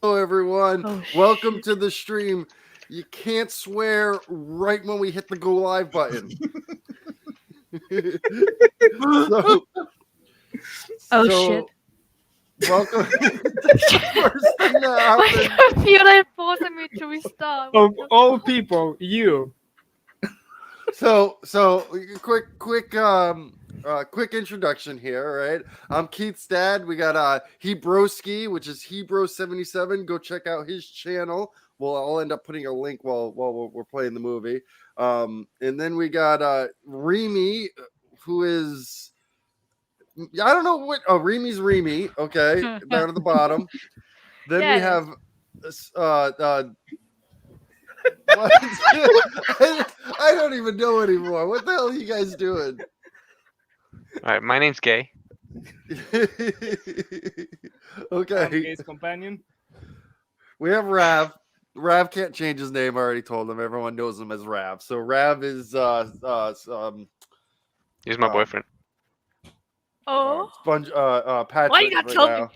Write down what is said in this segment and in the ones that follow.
Hello, everyone. Oh, Welcome shit. to the stream. You can't swear right when we hit the go live button. so, Oh, so shit. welcome. That's the first thing that My happened. computer forcing me to restart. Of all people, you. So, quick introduction here. Right, I'm Keith's dad. We got Hebroski, which is Hebro77. Go check out his channel. Well, I'll end up putting a link while we're playing the movie. And then we got Remy, who is I don't know what. Oh, Remy's Remy. Okay, down at the bottom. Then Yeah, we it have what? I don't even know anymore. What the hell are you guys doing? All right, my name's Gay. Okay. Gate's companion. We have Rav. Rav can't change his name. I already told him. Everyone knows him as Rav. So Rav is He's my boyfriend. Oh. Sponge Patrick Why you not right telling now.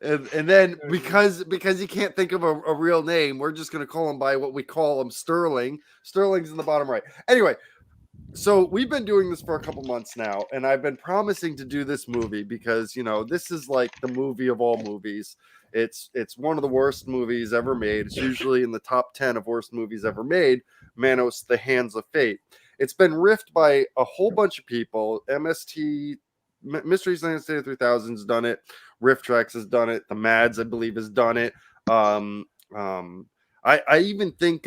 And then because he can't think of a real name, we're just gonna call him by what we call him, Sterling. Sterling's in the bottom right. Anyway, so we've been doing this for a couple months now, and I've been promising to do this movie because this is like the movie of all movies. It's one of the worst movies ever made. It's usually in the top 10 of worst movies ever made. Manos, The Hands of Fate. It's been riffed by a whole bunch of people. Mystery Science Theater 3000's done it. Riff Tracks has done it. The Mads, I believe, has done it. I even think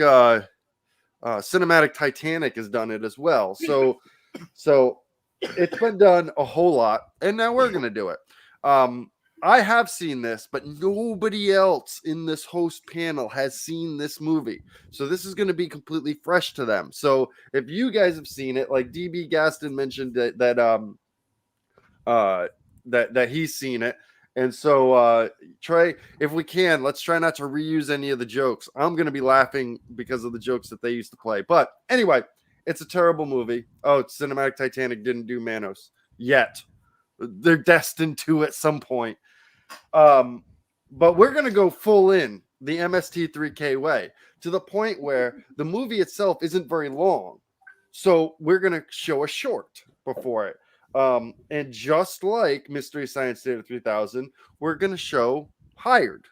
Cinematic Titanic has done it as well. So it's been done a whole lot, and now we're gonna do it. I have seen this, but nobody else in this host panel has seen this movie. So this is going to be completely fresh to them. So if you guys have seen it, like DB Gaston mentioned that he's seen it. And so Trey, if we can, let's try not to reuse any of the jokes. I'm going to be laughing because of the jokes that they used to play. But anyway, it's a terrible movie. Oh, Cinematic Titanic didn't do Manos yet. They're destined to at some point. But we're going to go full in the MST3K way to the point where the movie itself isn't very long. So we're going to show a short before it. And just like Mystery Science Theater 3000, we're going to show Hired.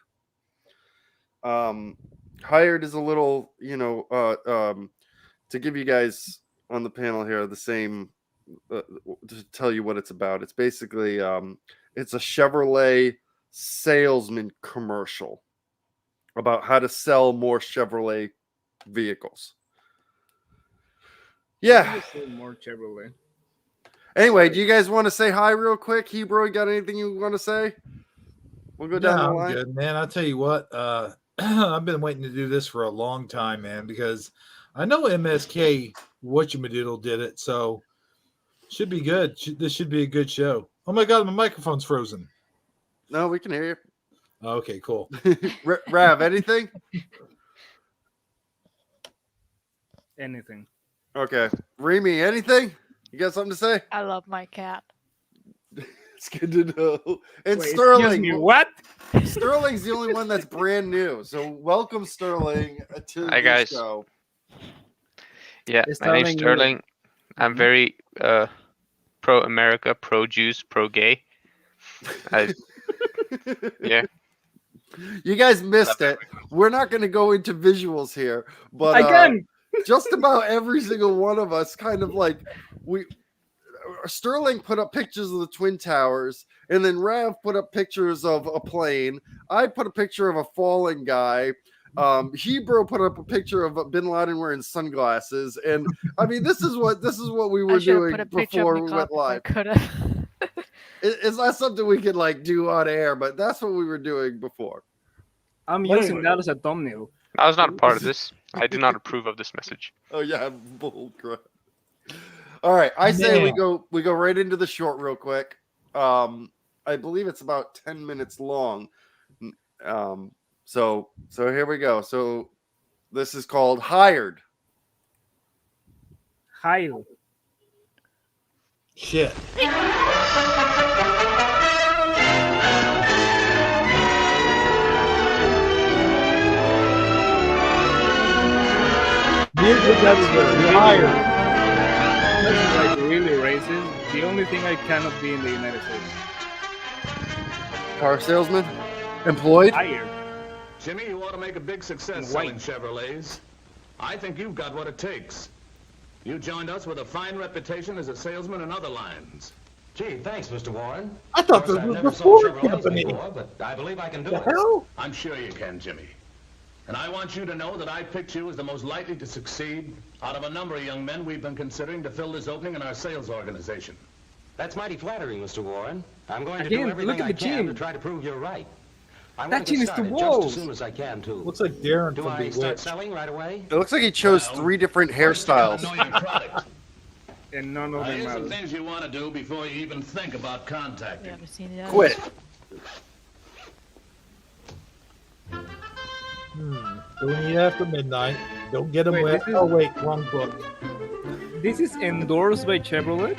Hired is a little, to give you guys on the panel here the same, to tell you what it's about. It's basically, it's a Chevrolet salesman commercial about how to sell more Chevrolet vehicles. Yeah. More Chevrolet. Anyway, do you guys want to say hi real quick? Hebrew, you got anything you want to say? We'll go down the line. I'm good, man. I'll tell you what, I've been waiting to do this for a long time, man, because I know MSK Whatchamadoodle did it, so should be good. This should be a good show. Oh my God, my microphone's frozen. No, we can hear you. Okay, cool. Rav, anything? Anything. Okay. Remy, anything? You got something to say? I love my cat. It's good to know. And Wait, Sterling. excuse me, what? Sterling's the only one that's brand new. So welcome, Sterling, to Hi, the guys. show. Yeah, Is my name's Sterling- Sterling. I'm very pro-America, pro-Jews, pro-gay. Yeah. You guys missed it. We're not going to go into visuals here, but Again. just about every single one of us kind of like Sterling put up pictures of the Twin Towers, and then Rav put up pictures of a plane. I put a picture of a falling guy. Hebrew put up a picture of Bin Laden wearing sunglasses, and I mean, this is what we were doing before we went live. It's not something we could like do on air, but that's what we were doing before. I'm using that as a thumbnail. I was not a part of this. I do not approve of this message. Oh yeah, bull crap. All right, I say we go right into the short real quick. I believe it's about 10 minutes long. So here we go. So this is called Hired. Hired. Shit. Music editor, you're hired. That's like really racist. The only thing I cannot be in the United States. Car salesman? Employed? Hired. Jimmy, you ought to make a big success White. selling Chevrolets. I think you've got what it takes. You joined us with a fine reputation as a salesman in other lines. Gee, thanks, Mr. Warren. I thought Of this course, I've was never the sold Ford Chevrolets company. before, but I believe I can do The it. hell? I'm sure you can, Jimmy. And I want you to know that I picked you as the most likely to succeed out of a number of young men we've been considering to fill this opening in our sales organization. That's mighty flattering, Mr. Warren. I'm going to Again, do everything look at I the can team. to try to prove you're right. I That want to team get is the started just Wolves. as soon as I can, too. Looks like Darren Do from I start Bewitched. selling right away? It looks like he chose Well, 3 different First, you gotta hairstyles. know your product. And none of Now, them here's some matter. things you want to do before you even think about You contacting. haven't seen it. Quit. Don't eat after midnight. Don't get them Wait, wet. this is- Oh, wait, wrong book. This is endorsed by Chevrolet?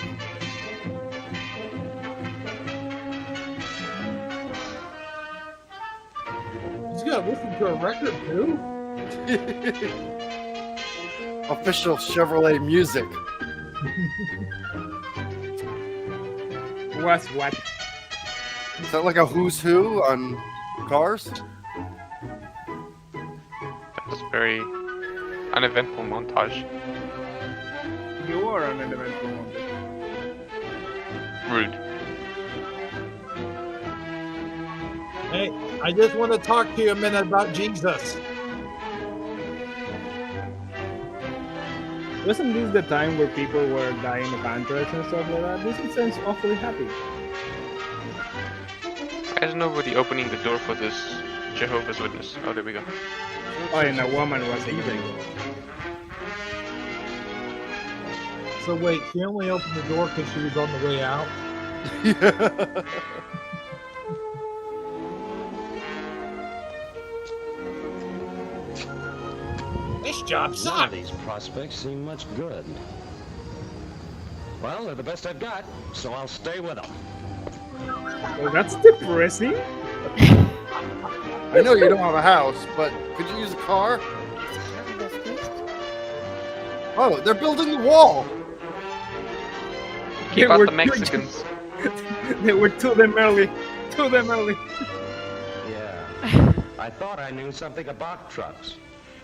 He's got to listen to a record, too. Official Chevrolet music. What's what? Is that like a who's who on cars? That's very uneventful montage. You are an eventful one. Rude. Hey, I just want to talk to you a minute about Jesus. Wasn't this the time where people were dying of anthrax and stuff like that? This sounds awfully happy. Why is nobody opening the door for this Jehovah's Witness? Oh, there we go. Oh, and a woman was eating. So wait, she only opened the door because she was on the way out? Yeah. This job None of sucks. these prospects seem much good. Well, they're the best I've got, so I'll stay with them. Well, that's depressing. I know you don't have a house, but could you use a car? Oh, they're building the wall. Keep out the Mexicans. They were to them early. To them early. Yeah. I thought I knew something about trucks.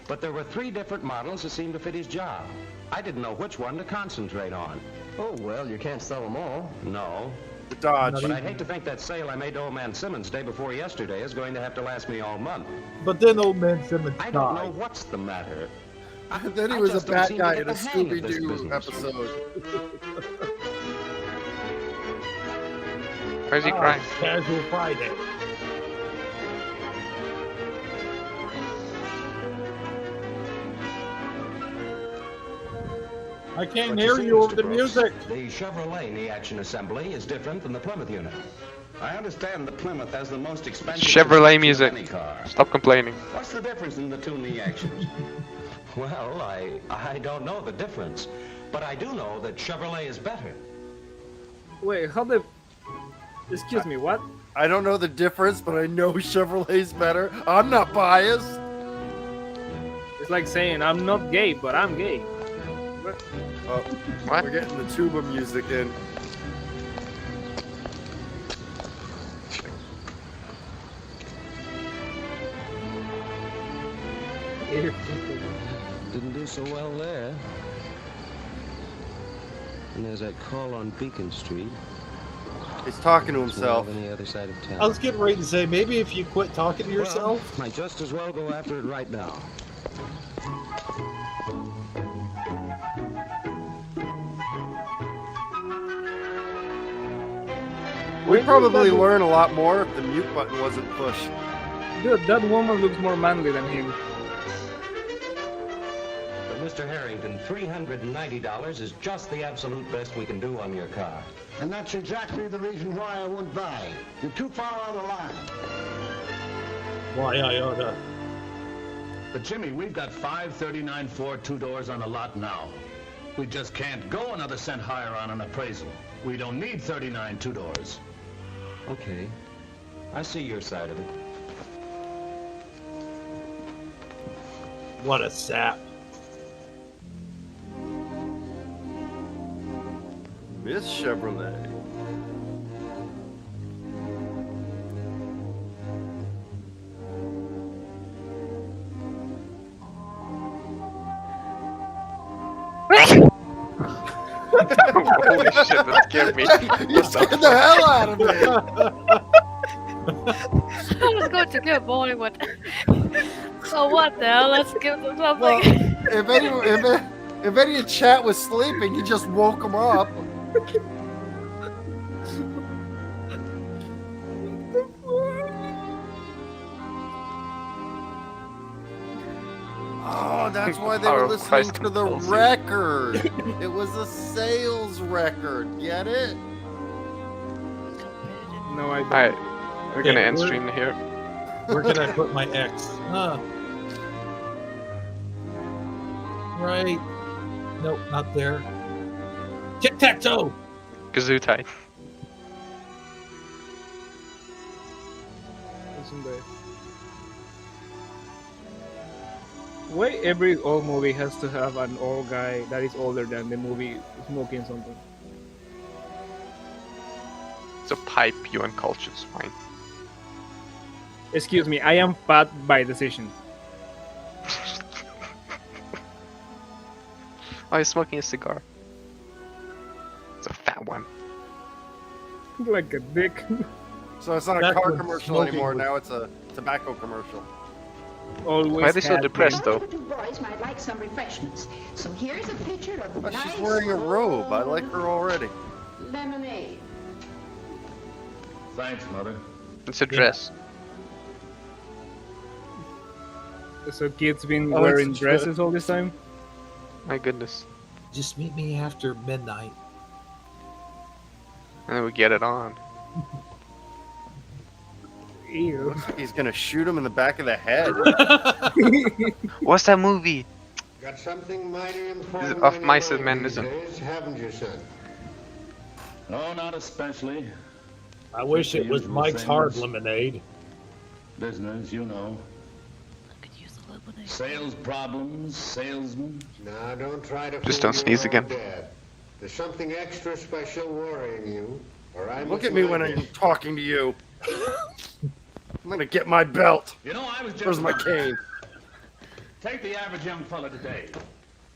But there were 3 different models that seemed to fit his job. I didn't know which one to concentrate on. Oh, well, you can't sell them all. No. The Dodge. But I'd hate to think that sale I made to old man Simmons day before yesterday is going to have to last me all month. But then old man Simmons I don't know died. what's the matter. And then he I was a just don't bad seem to guy get in a the hang of this Scooby-Doo business. episode. Why is he crying? Casual Friday. I can't But hear see, you over Mr. the Brooks, music. The Chevrolet knee action assembly is different than the Plymouth unit. I understand the Plymouth has the most expensive Chevrolet suspension of music. any car. Stop complaining. What's the difference in the 2 knee actions? Well, I don't know the difference, but I do know that Chevrolet is better. Wait, how the... Excuse me, what? I don't know the difference, but I know Chevrolet's better. I'm not biased. It's like saying, I'm not gay, but I'm gay. Oh, What? we're getting the tuba music in. Didn't do so well there. And there's that call on Beacon Street. He's talking to It's himself. on the other side of town. I was getting ready to say, maybe if you quit talking to yourself. Might just as well go after it right now. We'd probably learn a lot more if the mute button wasn't pushed. Dude, that woman looks more manly than him. But Mr. Harrington, $390 is just the absolute best we can do on your car. And that's exactly the reason why I won't buy. You're too far on the line. Why I oughta. But Jimmy, we've got 539 Ford 2-doors on the lot now. We just can't go another cent higher on an appraisal. We don't need 39 2-doors. Okay. I see your side of it. What a sap. Miss Chevrolet. Holy shit, that scared me. You scared the hell out of me. I was going to get bowling, but oh, what the hell? Let's give them something. Well, if any in chat was sleeping, you just woke them up. Oh, that's why they were Our listening Christ to the compels you. record. It was a sales record. Get it? No, I don't. Alright, we're gonna Okay, end we're- stream here. Where can I put my X? Right. Nope, not there. Tic-tac-toe! Kazoo tight. Isn't there? Why every old movie has to have an old guy that is older than the movie smoking something? It's a pipe, you uncultured swine. Excuse me, I am fat by decision. Oh, he's smoking a cigar. It's a fat one. Like a dick. So it's not a Back car when commercial smoking anymore. was- Now it's a tobacco commercial. Always. Why are they so had depressed been. though? You boys might like some refreshments. So here's a picture of But nice she's wearing a robe. I like her already. lemonade. Thanks, Mother. It's a dress. So kids been Oh, wearing it's dresses all this time? My goodness. Just meet me after midnight. And then we get it on. Ew. Looks like he's gonna shoot him in the back of the head. What's that movie? Got something mighty Is important it Of on your Mice and mind Men, these isn't days, haven't you, son? No, not especially. I wish it was Usual Mike's things. Hard Lemonade. Business, you know. I could use a lemonade. Sales problems, salesmen. Now, don't try to Just fool don't sneeze your own again. Dad. There's something extra special worrying you, or I Look must at me when mind I'm it. talking to you. I'm gonna get my belt. You know, I was just... Where's my cane? Take the average young fella today.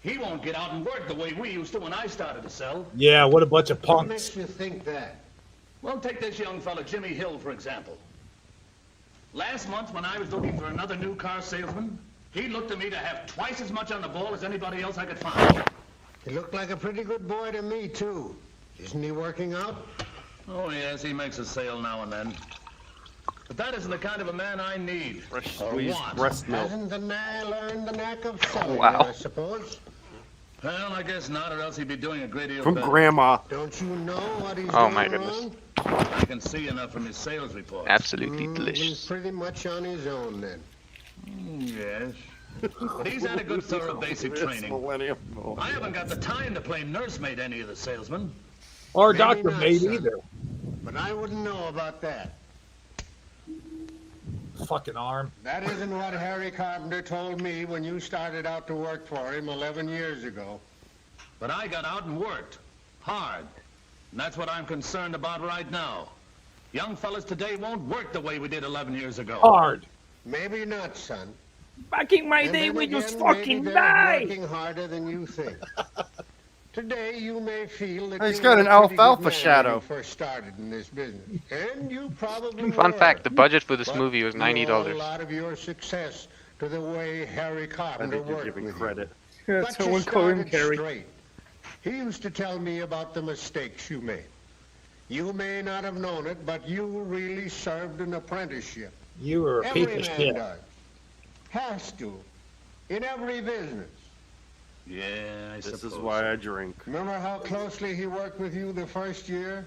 He won't get out and work the way we used to when I started to sell. Yeah, what a bunch of What punks. makes you think that? Well, take this young fella, Jimmy Hill, for example. Last month, when I was looking for another new car salesman, he looked to me to have twice as much on the ball as anybody else I could find. He looked like a pretty good boy to me, too. Isn't he working out? Oh, yes, he makes a sale now and then. But that isn't the kind of a man I need. Fresh Or squeezed want. breast milk. Hasn't the man learned the knack of selling, Wow. I suppose? Well, I guess not, or else he'd be doing a great deal From better. Grandma. Don't you know what he's Oh, doing my goodness. wrong? I can see enough from his sales report. Absolutely He's delicious. pretty much on his own, then. Yes. But he's had a good thorough basic This training. millennium. I haven't got the time to play nursemaid any of the salesmen. Or Maybe Dr. not, Maid son. either. But I wouldn't know about that. Fucking arm. That isn't what Harry Carpenter told me when you started out to work for him 11 years ago. But I got out and worked. Hard. And that's what I'm concerned about right now. Young fellas today won't work the way we did 11 years ago. Hard. Maybe not, son. Back in my And day, then we again, just maybe fucking they're die. working harder than you think. Today, you may feel that He's you got were an a pretty good alfalfa man shadow. when you first started in this business, and you probably Fun were. fact, the budget for this But movie was you owe a $90. lot of your success to the way Harry I Carpenter think you're worked giving with you. credit. But Someone you call him started Harry. straight. He used to tell me about the mistakes you made. You may not have known it, but you really served an apprenticeship. You were a Every piece of man shit. does. Has to. In every business. Yeah, I This suppose. is why I drink. Remember how closely he worked with you the first year?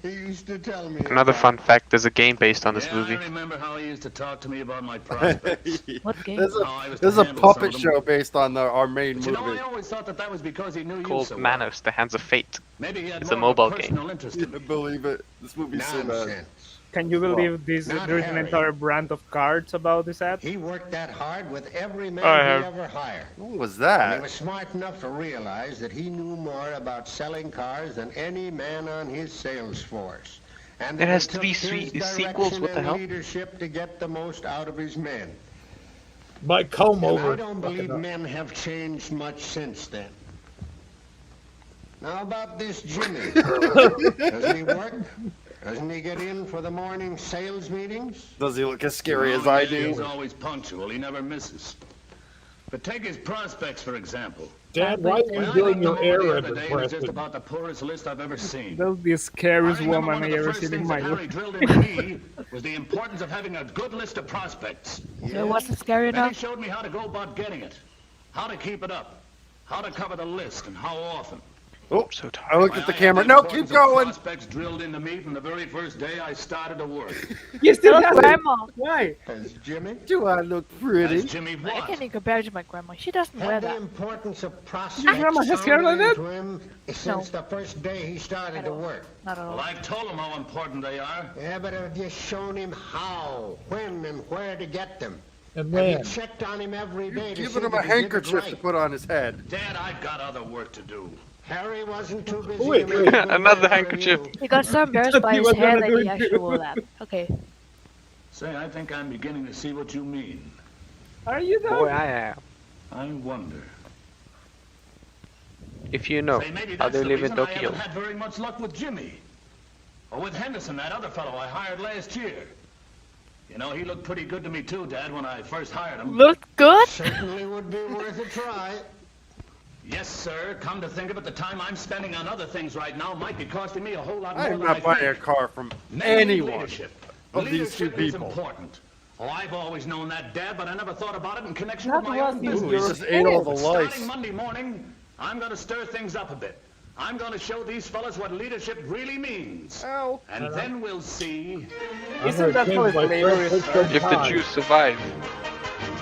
He used to tell me. Another about fun it. fact, there's a game based on this Yeah, movie. I remember how he used to talk to me about my prospects. What game? There's No, I was there's to a handle puppet some of show them. based on our main But you know, movie. I always thought that was because he knew you Called so well. Manos, The Hands of Fate. Maybe he had It's a more of mobile game. personal interest in Couldn't believe it. This movie's so bad. Nonsense. Can you believe this? Not There's an Harry. entire brand of cards about this ad. He worked that hard with every man I he have. ever hired. What was And he that? was smart enough to realize that he knew more about selling cars than any man on his sales force. And It that has it took three his sequels, what the direction hell? and leadership to get the most out of his men. My comb And over. I don't believe men have changed much since then. Now about this Jimmy. Doesn't he work? Doesn't he get in for the morning sales meetings? Does he look as scary as I He's do? always punctual. He never misses. But take his prospects, for example. Dad, why are When you I doing looked your them over the Arab other day, it was just impression? about the poorest list I've ever seen. That's the I scariest remember woman one I of the ever first seen in things my that Harry life. drilled into me was the importance of having a good list of prospects. It wasn't scary Then he enough. showed me how to go about getting it, how to keep it up, how to cover the list, and how often. Oh, So I tired. looked at the I had camera. the No, importance keep of going. Prospects drilled into me from the very first day I started to work. You still Look, have it. Grandma. Why? As Jimmy Do I look As pretty? Jimmy I what? can't even compare it to my grandma. She doesn't wear had the that. importance of prospects Your grandma has hair like sounded that? into him since the first day he started to work. Not at Well, all. I've told him how important they are. Yeah, but I've just shown him how, when, and where to get them. And Have you when? checked on him every day to see Giving him that a he did it handkerchief to right? put on his head. Dad, I've got other work to do. Harry wasn't too busy. Wait, to make a good Another man for handkerchief. you. He got so embarrassed by He his was hair gonna that do he it actually too. wore that. Okay. Say, I think I'm beginning to see what you mean. Are you Boy, though? I am. I wonder. If you know Say, maybe how that's they the live in reason I Tokyo. haven't had very much luck with Jimmy. Or with Henderson, that other fellow I hired last year. You know, he looked pretty good to me too, Dad, when I first hired him. Look good? Certainly would be worth a try. Yes, sir. Come to think of it, the time I'm spending on other things right now might be costing me a whole lot more I am than not I buying a think. car from Men need anyone leadership. of these two Leadership is people. important. Oh, I've always known that, Dad, but I never thought about it in connection That with my was own his Ooh, business. he just ate all the But lice. starting Monday morning, I'm going to stir things up a bit. I'm going to show these fellas what leadership really means. Ow. And then we'll see. Isn't that how slavery started? If the Jews survive.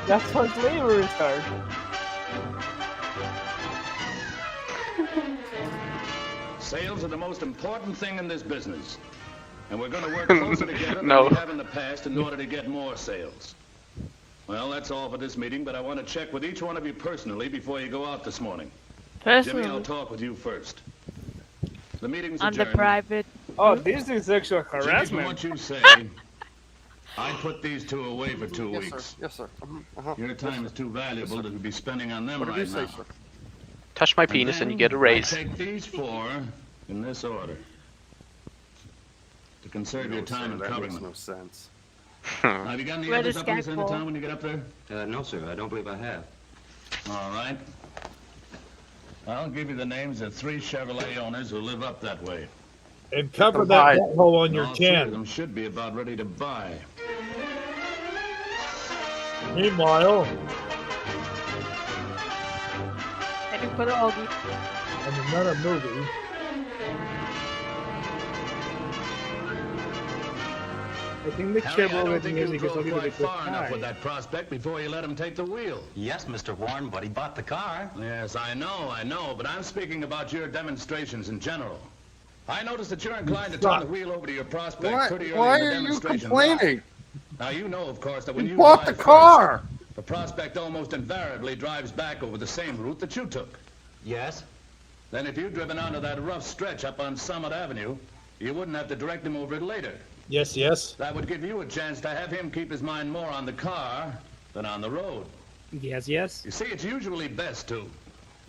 That's how slavery started. Sales are the most important thing in this business. And we're going to work closer together No. than we have in the past in order to get more sales. Well, that's all for this meeting, but I want to check with each one of you personally before you go out this morning. Jimmy, I'll Personally, talk with you first. The meeting's on the adjourned. private. Oh, this is sexual Jimmy, from harassment. what you say, I put these two away for 2 Yes, weeks. sir. Yes, sir. Uh-huh. Your time is too valuable to be spending on them What did you right say, now. sir? Touch my penis and you get a raise. Take these 4 in this order to conserve your No, time sir, in that covering makes them. no sense. Have you got any Where others does up on this Skank end of fall? town when you get up there? No, sir, I don't believe I have. All right. I'll give you the names of 3 Chevrolet owners who live up that way. And cover Come that on. hole on your All 3 of chin. them should be about ready to buy. Meanwhile, And you put it all the. in another movie, I think the Harry, I don't Chevrolet think you music is a drove little quite bit far enough high. with that prospect before you let him take the wheel. Yes, Mr. Warren, but he bought the car. Yes, I know, but I'm speaking about your demonstrations in general. I noticed that you're inclined to turn the wheel over to your prospect Why, pretty early why in the are you demonstration complaining? ride. Now, you know, of course, that when You you bought the drive car. first, the prospect almost invariably drives back over the same route that you took. Yes? Then if you'd driven onto that rough stretch up on Summit Avenue, you wouldn't have to direct him over it later. yes, yes. That would give you a chance to have him keep his mind more on the car than on the road. Yes, yes. You see, it's usually best to.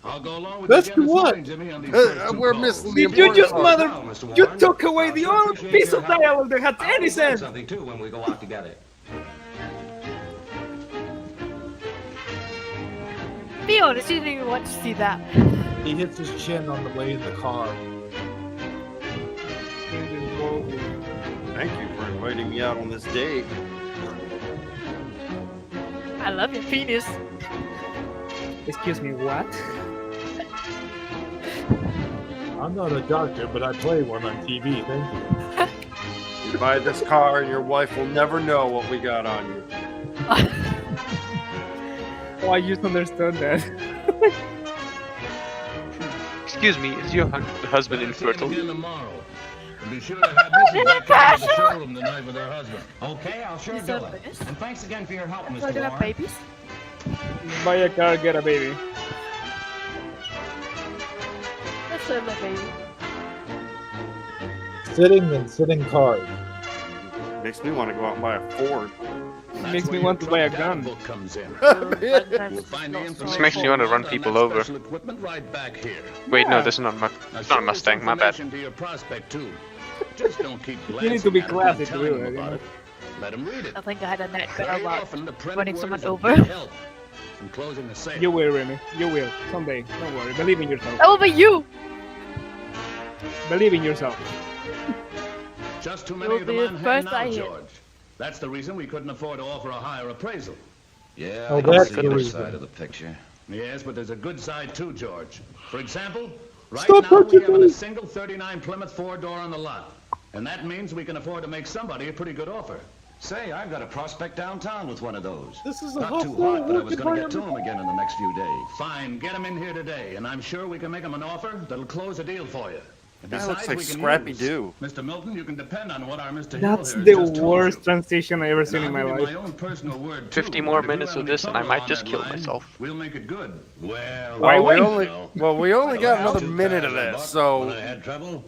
I'll go along with Best you again to this what? morning, Jimmy, on these first 2 We're calls. missing the Did you just important mother... part. No, Mr. You Warren. took away the I only appreciate piece your of help. dialogue that had I'll any learn sense. something, too, when we go out together. Be honest, you didn't even want to see that. He hits his chin on the way in the car. Thank you for inviting me out on this date. I love your penis. Excuse me, what? I'm not a doctor, but I play one on TV. Thank you. You buy this car and your wife will never know what we got on you. Oh, I just understood that. Excuse me, is your husband Better see him infertile? again tomorrow. be sure to have Mrs. back down to the showroom tonight with her husband. Okay, I'll sure Is do that it. this? And thanks again for your help, So Mr. they have Warren. babies? Buy a car, get a baby. Let's have a baby. Sitting cars. Makes me want to go out and buy a Ford. That's Makes me where want your to buy a truck data gun. book comes in. You'll find the This information makes me want to run on people that over. special equipment right back here. Wait, no, Yeah. this is not Now, it's show not a this Mustang. My bad. information to your prospect too. Just don't keep need to be glancing at it classy and to telling do him it, you about know. it. Let him read it. I think I had a net better Very about often the printed running word someone is a over. big help in closing the sale. You will, Remy. You will. Someday. Don't worry. Believe in yourself. Over you! Believe in yourself. Just too many You'll of them be the on hand first now, I hear. George. That's the reason we couldn't afford to offer a higher appraisal. Yeah, Oh, I can that's see the your reason. side of the picture. Yes, but there's a good side too, George. For example, right Stop now we touching have me. a single 39 Plymouth 4-door on the lot. And that means we can afford to make somebody a pretty good offer. Say, I've got a prospect downtown with one of those. This is a Not too hostile hot, but I was work going to get to environment. him again in the next few days. Fine, get him in here today, and I'm sure we can make him an offer that'll close a deal for you. And That looks besides, like we can Scrappy use- Doo. Mr. Milton, you can depend on what our Mr. That's Hill the here has just told worst you. transition I ever And seen in I'll my give you life. my own personal word, 50 too, more that if you minutes have of any this and I trouble might on just that kill line, myself. We'll make it good. Well, Why Well, wait? we only got Well, another too minute bad, of this, Buck. so When I had trouble,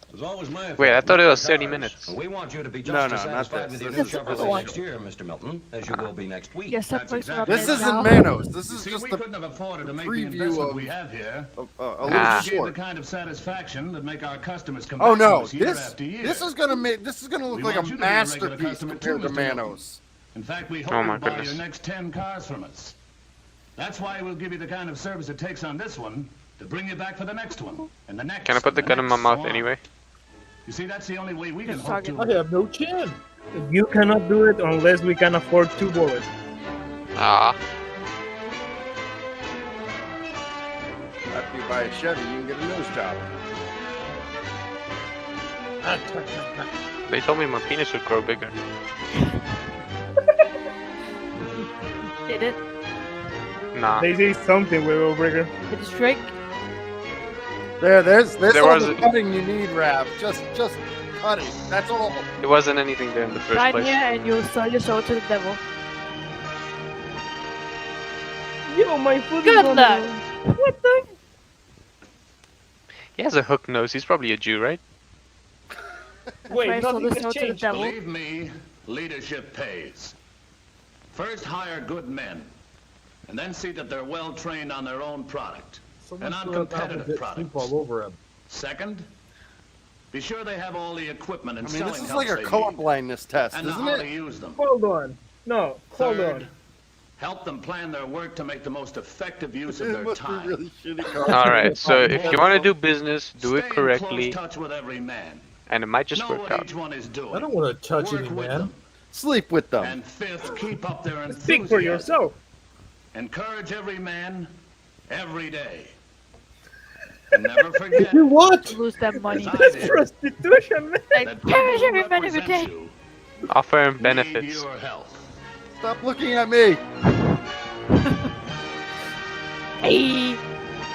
it was always my Wait, I fault, thought it not was the 30 cars. minutes. We want you to be just No, as no, not satisfied this. with your This new is Chevrolet one. next year, Mr. Milton, as you will be next week. Yes, that That's place exactly this right. isn't Manos. This You is see, just we a couldn't have afforded to make the preview investment of- we have here. little Ah. Give the short. kind of satisfaction that make our customers come Oh back to no, us year this after year. this is gonna look We like want a you to be a regular masterpiece customer compared too, to Mr. Milton. Manos. In fact, we Oh hope my you'll buy goodness. your next 10 cars from us. That's why we'll give you the kind of service it takes on this one to bring you back for the next one and the next. Can I put the and gun in my next, mouth so on. anyway? You see, that's the only way we can Just hope target. I to. have no chin. You cannot do it unless we can afford 2 bullets. Ah, After you buy a Chevy, you can get a nose job. they told me my penis would grow bigger. Did it? Nah. They say something will go bigger. Did it shrink? There's There all was the a- cutting you need, Rav. Just cutting. That's all. It wasn't anything there in the first Right place. here and you'll sell your soul to the devil. Yo, my foot Good is on luck. the- What the? He has a hook nose. He's probably a Jew, right? Wait, Right, so nothing the has soul to the changed. devil. Believe me, leadership pays. First, hire good men, and then see that they're well trained on their own product and on competitive Sleep products. all over him. Second, be sure they have all the equipment and I mean, selling this is helps like a they color need, blindness test, and know isn't how to it? use them. Hold on. No, hold Third, on. help them plan their work to make the most effective use of It their must be time. really shitty cars. Alright, so if you want to do business, do it Stay in correctly, close touch with every man. and it might just Know work what out. each one is doing. I don't want to touch Work any with man. them. Sleep with them. And fifth, keep up their enthusiasm. Speak for yourself. Encourage every man, every day. And never forget You what? Lose that money. As I That's did, prostitution, man. Like, that perish people who every man every represent day. you Offer him need benefits. your help. Stop looking at me. Hey.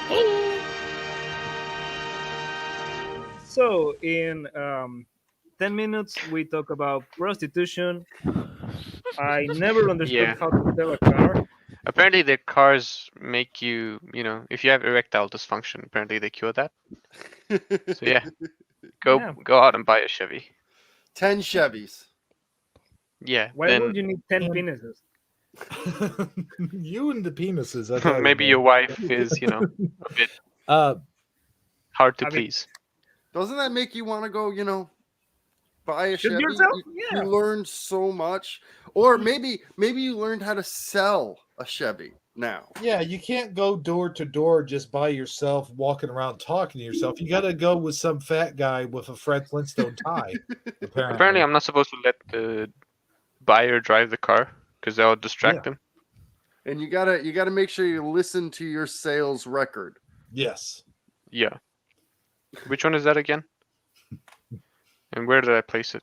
Hey. So, in 10 minutes, we talk about prostitution. I never understood Yeah. how to sell a car. Apparently, the cars make you, if you have erectile dysfunction, apparently they cure that. So yeah, Yeah. go out and buy a Chevy. 10 Chevys. Yeah, Why then would you need 10 penises? You and the penises. I tell you, maybe man. your wife is, a bit hard to I mean- please. Doesn't that make you want to go, buy a Shoot Chevy? yourself? You Yeah. learn so much. Or maybe you learned how to sell a Chevy now. Yeah, you can't go door to door just by yourself, walking around talking to yourself. You got to go with some fat guy with a Fred Flintstone tie. Apparently, I'm not supposed to let the buyer drive the car because that'll distract them. And you gotta make sure you listen to your sales record. Yes. Yeah. Which one is that again? And where did I place it?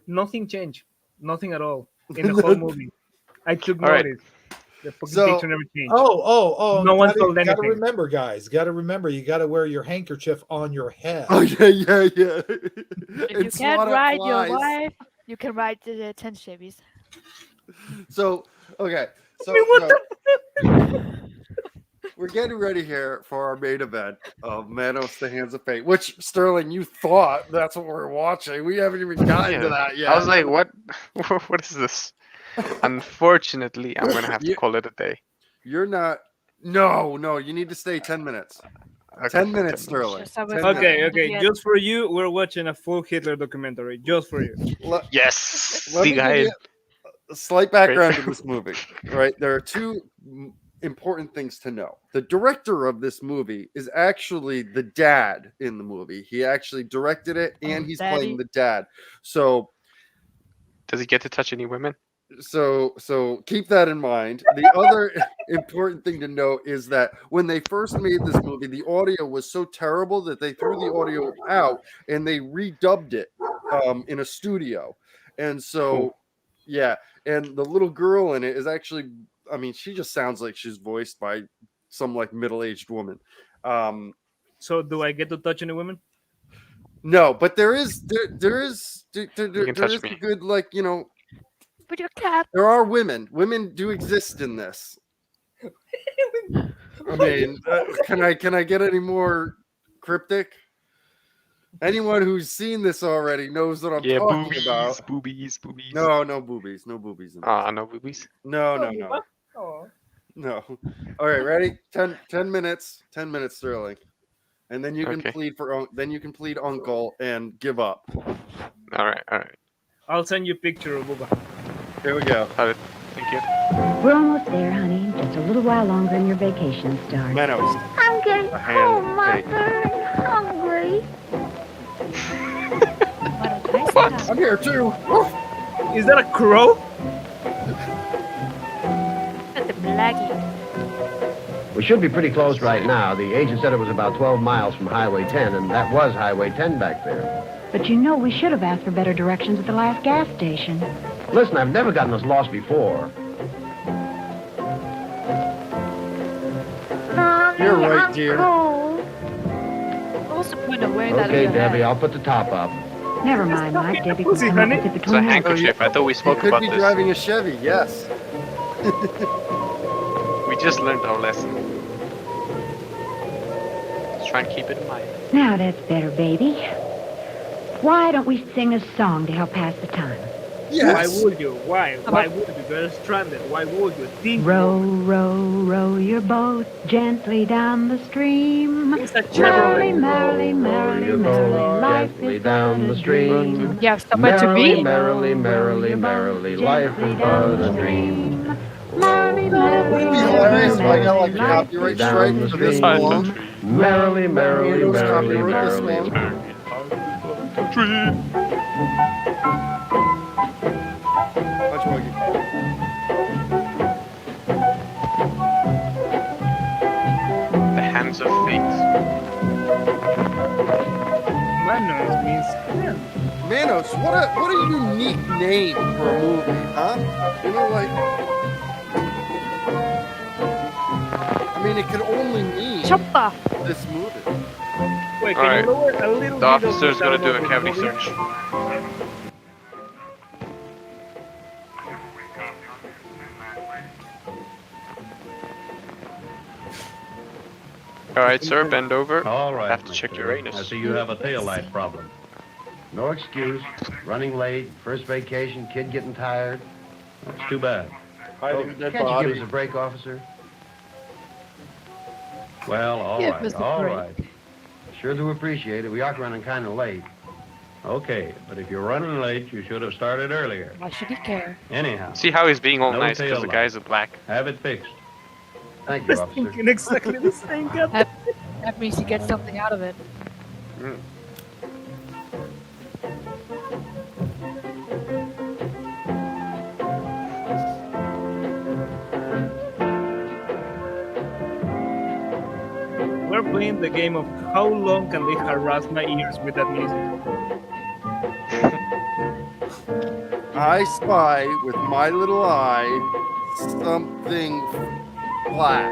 Nothing changed. Nothing at all in the whole movie. I took All right. notice. The fucking So- picture never changed. Oh! No one gotta, told gotta anything. remember, guys. Gotta remember. You gotta wear your handkerchief on your head. Oh yeah. If And you swat can't at ride your flies. wife, you can ride the 10 Chevys. So okay, so, we're getting ready here for our main event of Manos: The Hands of Fate. Which Sterling, you thought that's what we're watching. We haven't even gotten to Yeah. that yet. I was like, what? What is this? Unfortunately, I'm gonna have to You- call it a day. You're not. No. You need to stay 10 minutes. Okay, 10 fine, minutes, 10 minutes. Sterling. Just have 10 a- minutes. Okay, At the okay. end. Just for you, we're watching a full Hitler documentary. Just for you. Let, Yes. let me See, give guys. you a slight background to this movie. Right, there are two important things to know. The director of this movie is actually the dad in the movie. He actually directed it, and he's Daddy. playing the dad. So Does he get to touch any women? so keep that in mind. The other important thing to note is that when they first made this movie, the audio was so terrible that they threw the audio out and they redubbed it in a studio. And so yeah, and the little girl in it is actually, I mean, she just sounds like she's voiced by some like middle-aged woman. So, do I get to touch any women? No, but there is can touch a me. good, like, you know, With your cat. there are women. Women do exist in this. I mean, can I get any more cryptic? Anyone who's seen this already knows what I'm Yeah, talking boobies, about. boobies. No boobies, no boobies. In this. No boobies. No. All right, ready? 10 minutes. 10 minutes, Sterling, and then you can Okay. plead uncle and give up. All right. I'll send you a picture of Booba. Here we go. Got it. Thank you. We're almost there, honey. Just a little while longer and your vacation starts. Manos. I'm getting A hand home, Mother. Hungry. I'm here too. Is that a crow? At the blackie. We should be pretty close right now. The agent said it was about 12 miles from Highway 10, and that was Highway 10 back there. But you know, we should have asked for better directions at the last gas station. Listen, I've never gotten this lost before. You're right, dear. What's the point of wearing that on Okay, your Debbie, head? I'll put the top up. Never mind, Mike. Debbie can Pussy, come up honey. with it It's a between us. handkerchief. I thought we He spoke could about be this. driving a Chevy. Yes. We just learned our lesson. Let's try and keep it in mind. Now that's better, baby. Why don't we sing a song to help pass the time? Why would you? Why? Why would you? You're stranded. Why would you? Think Row, row, row your boat gently down the stream. It's a Merrily, Chevrolet. merrily, merrily, merrily, life Gently is down but the a stream. dream. You have somewhere to Merrily, be? merrily, merrily, merrily, life is but a dream. Merrily, merrily, It'd be hilarious if I got like a merrily, copyright down strike the for this street. song. Merrily, merrily, Manos merrily, copyright this merrily. Much more. The hands of fate. Manos means hand. Manos, what a unique name for a movie, huh? You know, like, I mean, it could only mean Choppa. this movie. Wait, All can right. you lower a little The bit of officer's gonna sound do a of the cavity movie? search. All right, sir, bend over. All right. Have to check mister. your anus. I see you have a taillight problem. No excuse. Running late, first vacation, kid getting tired. That's too bad. Oh, can't you give us a break, officer? Well, all Give right, us a all break. right. Sure do appreciate it. We are running kind of late. Okay, but if you're running late, you should have started earlier. Why should he care? Anyhow, See how he's being all No nice because the tail guy's a black. have it fixed. Thank I you, was officer. thinking exactly the same. Captain. That means he gets something out of it. We're playing the game of how long can they harass my ears with that music. I spy with my little eye something black.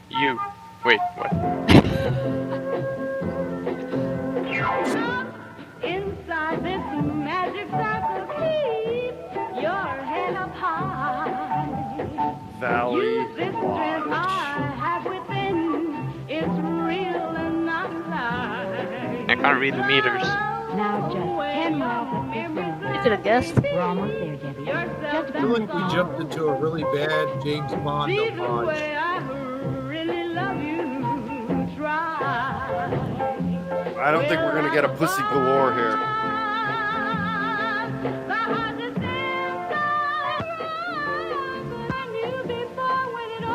You. Wait, what? Inside this magic circle, keep your head up high. Valley Use this strength I have within. It's real and not a lie. I can't read the meters. Now just 10 miles up this road. You could have guessed. We're almost there, Debbie. Just a I few feel like minutes we more. jumped into a really bad James Bond See the homage. way I really love you. Try. I don't think we're gonna get a pussy galore here.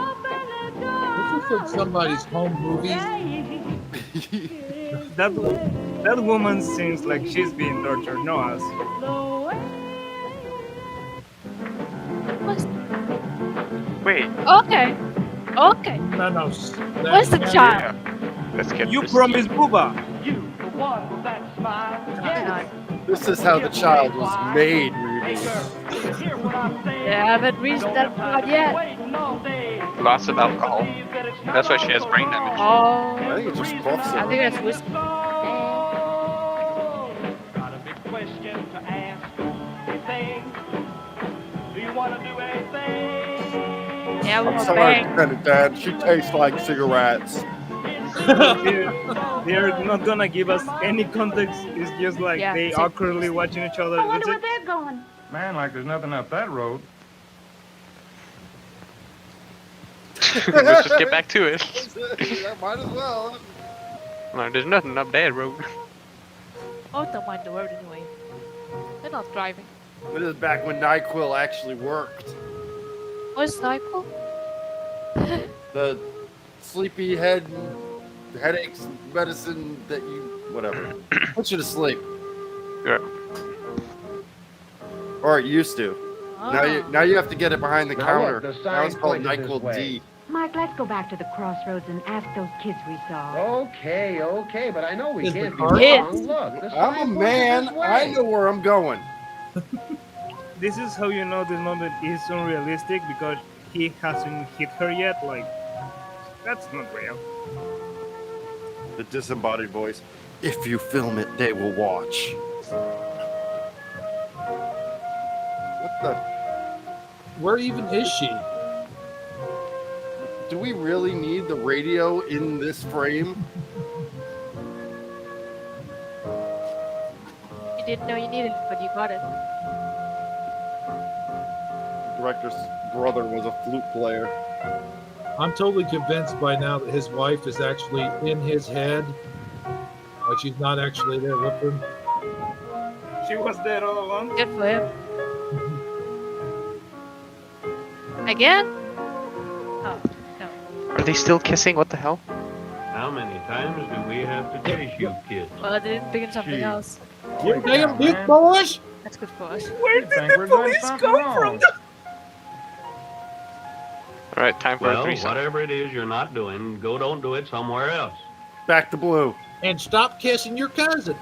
This is like somebody's home movies. That woman seems like she's being tortured, no us. Wait, Okay. Okay. Manos. Where's the child? let's get You this. promised Booba. This is how the child was made, Ruby. Yeah, I haven't reached that part yet. Lots of alcohol. That's why she has brain damage. Oh. I think it just buffs I her. think that's whiskey. Got a big question to ask. You think? Do you want to do anything? Yeah, we're I'm gonna sorry, bang. Lieutenant Dan. She tastes like cigarettes. They're not gonna give us any context. It's just like Yeah, they same. awkwardly watching each other. I wonder That's where it. they're going. Man, like there's nothing up that road. Let's just get back to it. Might as well. No, there's nothing up that road. Oh, don't mind the road anyway. They're not driving. This is back when NyQuil actually worked. What's NyQuil? The sleepy head, headaches medicine that you, whatever, puts you to sleep. Yeah. Or it used to. Now you have to get it behind the Now counter. look, the Now it's sign called pointed this NyQuil way. D. Mike, let's go back to the crossroads and ask those kids we saw. Okay, but I know we Is the can't be car- wrong. Yes. Look, the I'm a sign pointed man. this way. I know where I'm going. This is how you know this moment is unrealistic because he hasn't hit her yet. Like, that's not real. The disembodied voice. If you film it, they will watch. What the? Where even is she? Do we really need the radio in this frame? You didn't know you needed it, but you got it. The director's brother was a flute player. I'm totally convinced by now that his wife is actually in his head. Like she's not actually there with him. She was there all along. Good for him. Again? Oh, no. Are they still kissing? What the hell? How many times do we have to chase you kids? Well, I didn't pick in something else. You damn big boys! That's good for us. Where did think the we're doing police something come wrong. from? All right, time for a Well, threesome. whatever it is you're not doing, don't do it somewhere else. Back to blue. And stop kissing your cousin.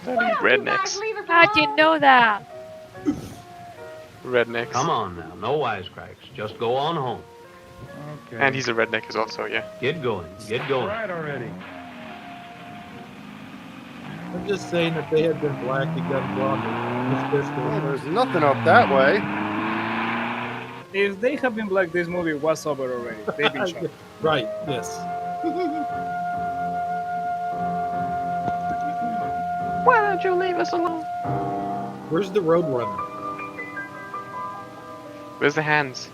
Rednecks. How'd you know that? Rednecks. Come on now, no wisecracks. Just go on home. Okay. And he's a redneck as also, yeah. Get going. Get All going. right already. I'm just saying if they had been black, he got blonde. Well, Miss Biscuit. there's nothing up that way. If they had been black, this movie was over already. They've been shot. Right, yes. Why don't you leave us alone? Where's the Roadrunner? Where's the hands?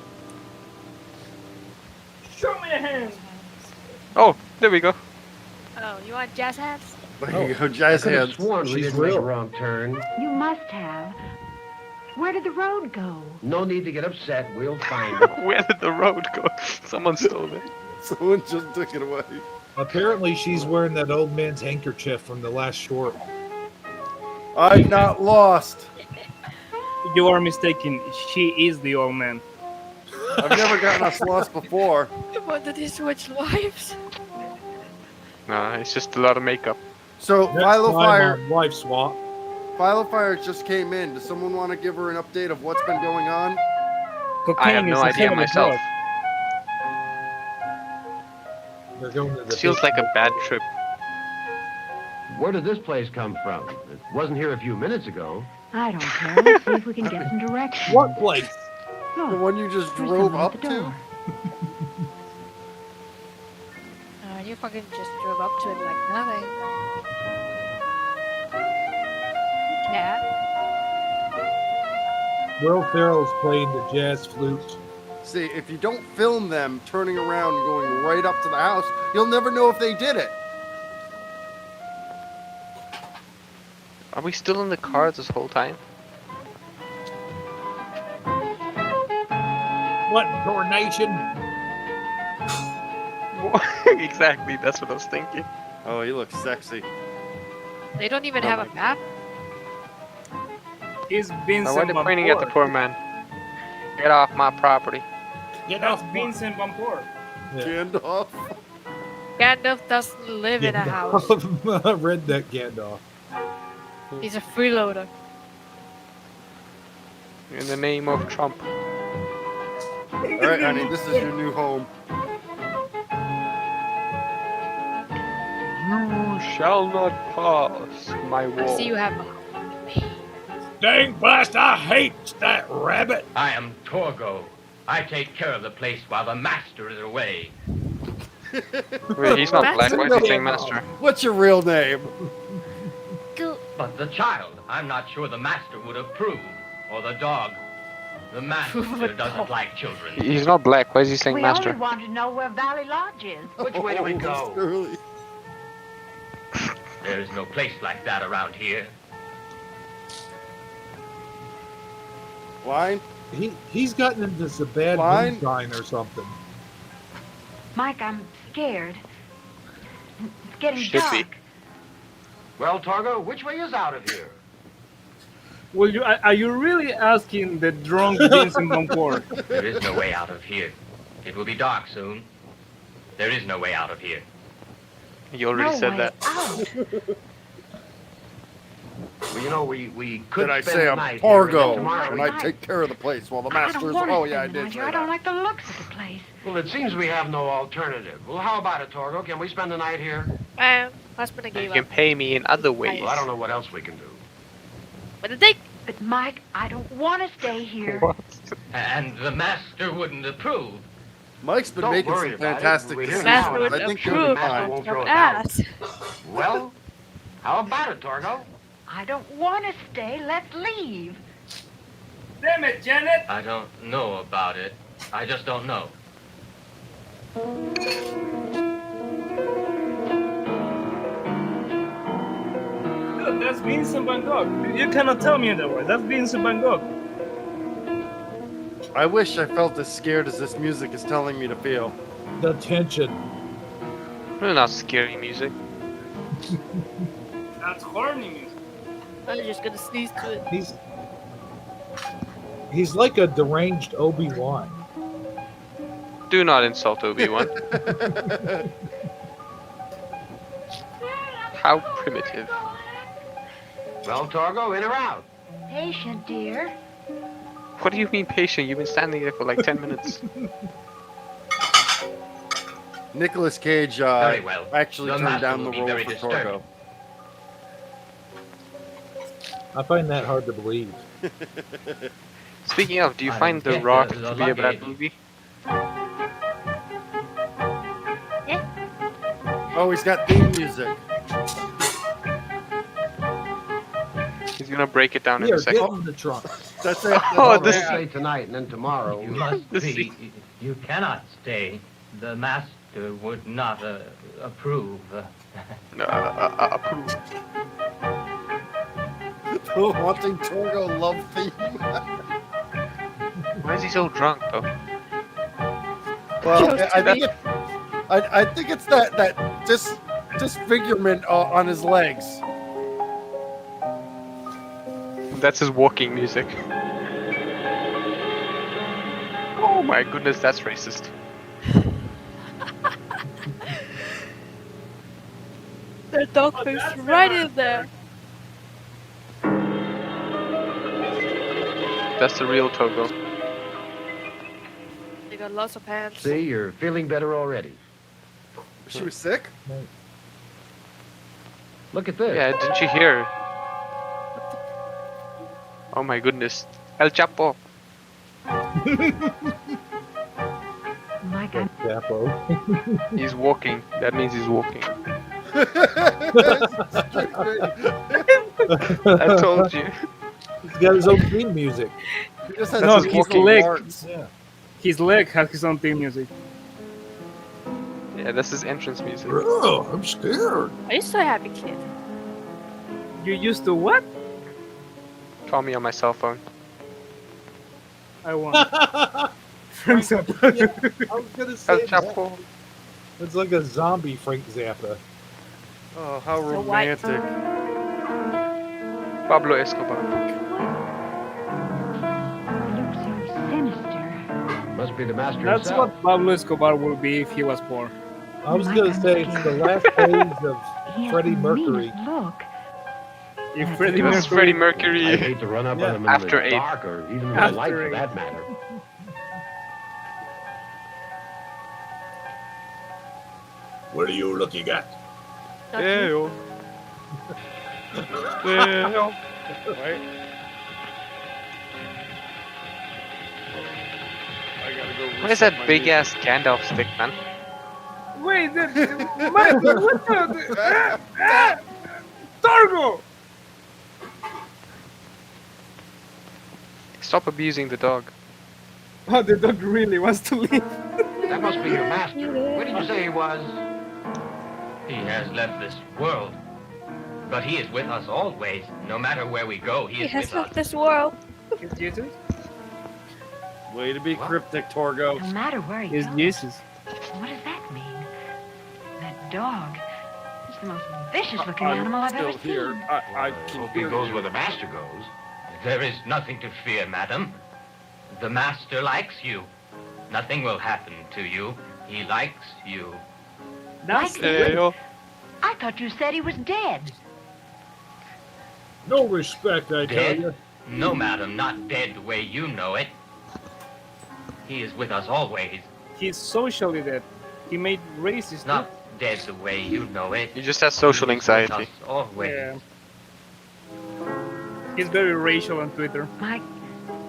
Show me the hands. Oh, there we go. Oh, you want jazz hands? There you go, jazz I could have hands. sworn we She's didn't make a real. wrong turn. You must have. Where did the road go? No need to get upset. We'll find it. Where did the road go? Someone stole it. Someone just took it away. Apparently, she's wearing that old man's handkerchief from the last short. I'm not lost. You are mistaken. She is the old man. I've never gotten us lost before. What did he switch lives? Nah, it's just a lot of makeup. So Next Philo time Fire, on Wife Swap. Fire just came in. Does someone want to give her an update of what's been going on? Cocaine I have no is a idea hell of a myself. drug. They're going to the It feels like a bad trip. Where did this place come from? It wasn't here a few minutes ago. I don't care. Let's see if we can get some directions. What place? Look, The one you just there's drove someone at up the to? door. You fucking just drove up to it like nothing. Cat. Will Ferrell's playing the jazz flute. See, if you don't film them turning around and going right up to the house, you'll never know if they did it. Are we still in the car this whole time? What coronation? Exactly, that's what I was thinking. Oh, he looks sexy. They don't even Oh have my a map. He's Now, why Vincent are they Van pointing at the Poor. poor man? Get off my property. That's Vincent Van Poor. Gandalf. Gandalf doesn't live in a house. Redneck Gandalf. He's a freeloader. In the name of Trump. All right, honey, this is your new home. You shall not pass my I wall. see you have a Dang blast, I hate that rabbit. I am Torgo. I take care of the place while the master is away. Wait, he's not black. Why is he saying master? What's your real name? But the child, I'm not sure the master would approve. Or the dog. The master doesn't like children. He's not black. Why is he saying We master? only want to know where Valley Lodge is. Which way do we go? Early. There's no place like that around here. Line? He's gotten into some bad Fine. moonshine or something. Mike, I'm scared. It's getting Should be. dark. Well, Torgo, which way is out of here? Well, are you really asking the drunk Vincent Van Poor? There is no way out of here. It will be dark soon. There is no way out of here. You already No said way that. out. Well, you know, we could Did I spend say the I'm night here, and then Fargo tomorrow and we- I take care of the place while the I don't master's? want to Oh yeah, I spend the did night say here. I don't that. like the looks of the place. Well, it seems we have no alternative. Well, how about it, Torgo? Can we spend the night here? Husband You gave can up. pay me in other ways. Well, I don't know what else we can do. But the thing, But Mike, I don't want to stay here. What? And the master wouldn't approve. Mike's been Don't making worry some about it. fantastic We're here decisions. now, master and would I think sure you'll the be approve master fine. won't of throw us out. ass. Well, how about it, Torgo? I don't want to stay. Let's leave. Damn it, Janet! I don't know about it. I just don't know. Dude, that's Vincent Van Gogh. You cannot tell me otherwise. That's Vincent Van Gogh. I wish I felt as scared as this music is telling me to feel. The tension. Really not scary music. That's horny music. I'm just gonna sneeze to it. He's like a deranged Obi-Wan. Do not insult Obi-Wan. How primitive. Well, Torgo, in or out? Patient, dear. What do you mean patient? You've been standing there for like 10 minutes. Nicolas Cage Very well. actually The turned master down will the be role very for disturbing. Torgo. I find that hard to believe. Speaking of, do you I find The get Rock the to be a bad luggage. movie? Oh, he's got theme music. He's gonna break it down in Here, a get second. in the trunk. That's it. Oh, Well, this we'll say tonight and then tomorrow. You must The be. sea- You cannot stay. The master would not approve. Approved. Watching Torgo love theme. Why is he so drunk though? Well, Chose I to think I think it's that disfigurement on his legs. That's his walking music. Oh my goodness, that's racist. The dog face right in there. That's the real Togo. They got lots of hands. See, you're feeling better already. She was sick? Look at this. Yeah, didn't you hear? Oh my goodness. El Chapo. Mike, He's walking. That means he's walking. I told you. He's got his own theme music. He just has No, his his walking leg. parts. Yeah. His leg has his own theme music. Yeah, that's his entrance music. Oh, I'm scared. Are you so happy, kid? You used to what? Call me on my cell phone. I want. Frank Zappa. I was gonna El say that. Chapo. It's like a zombie Frank Zappa. Oh, how So white. romantic. Pablo Escobar. looks so sinister. Must be the master That's himself. what Pablo Escobar would be if he was poor. I was gonna say it's the last phase of He has Freddie the Mercury. meanest look. If That's Freddie It was Mercury. Freddie I Mercury. hate to run up Yeah. on him in After the 8. dark or even in the After light for 8. that matter. What are you looking at? Ew. Ew. Right? I gotta go What is reset that my big music. ass Gandalf stick, man? Wait, what the? Torgo! Stop abusing the dog. Oh, the dog really wants to leave. That must be your master. Where did you say he was? He has left this world, but he is with us always. No matter where we go, he He is has with us. left this world. Is Jesus? Way to be cryptic, Torgo. No matter where he Is goes. Jesus. What does that mean? That dog. It's the most vicious looking I'm animal I've still ever here. seen. I can Hope he hear goes you. where the master goes. There is nothing to fear, madam. The master likes you. Nothing will happen to you. He likes you. That's Like I thought you said he was dead. No respect, I tell Dead? you. No, madam, not dead the way you know it. He is with us always. He's socially dead. He made racist. Not dead the way you know it. He just has social He is with anxiety. us always. Yeah. He's very racial on Twitter. Mike,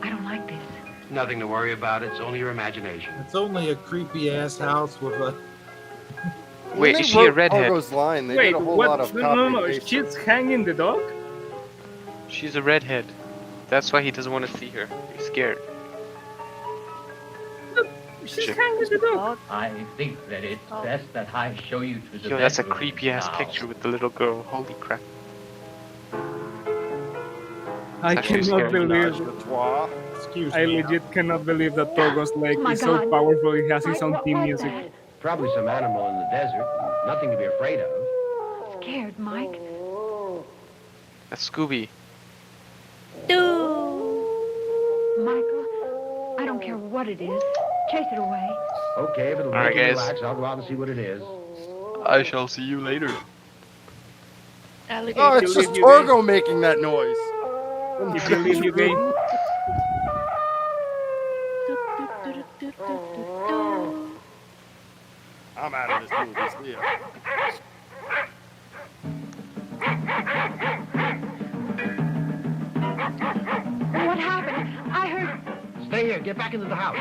I don't like this. Nothing to worry about. It's only your imagination. It's only a creepy ass house with a. When Wait, they is she a wrote redhead? Torgo's line, they Wait, did a whole what? lot of No, no, copy no. She's hanging the dog? She's a redhead. That's why he doesn't want to see her. He's scared. She's Shit. hanging the dog. I think that it's best that I show you to the Yo, that's a bedroom creepy ass now. picture with the little girl. Holy crap. I It's actually cannot scary. believe. Excuse I me. legit cannot believe that Togo's leg Oh my is so God. powerful. He has his Mike, own what theme was music. that? Probably some animal in the desert. Nothing to be afraid of. Scared, Mike. That's Scooby. Michael, I don't care what it is. Chase it away. Okay, if it'll All right, make you guys. relax, I'll go out and see what it is. I shall see you later. Alligator. Oh, it's just Torgo making that noise. If you leave, you gay. I'm out of this movie. See ya. What happened? I heard. Stay here. Get back into the house.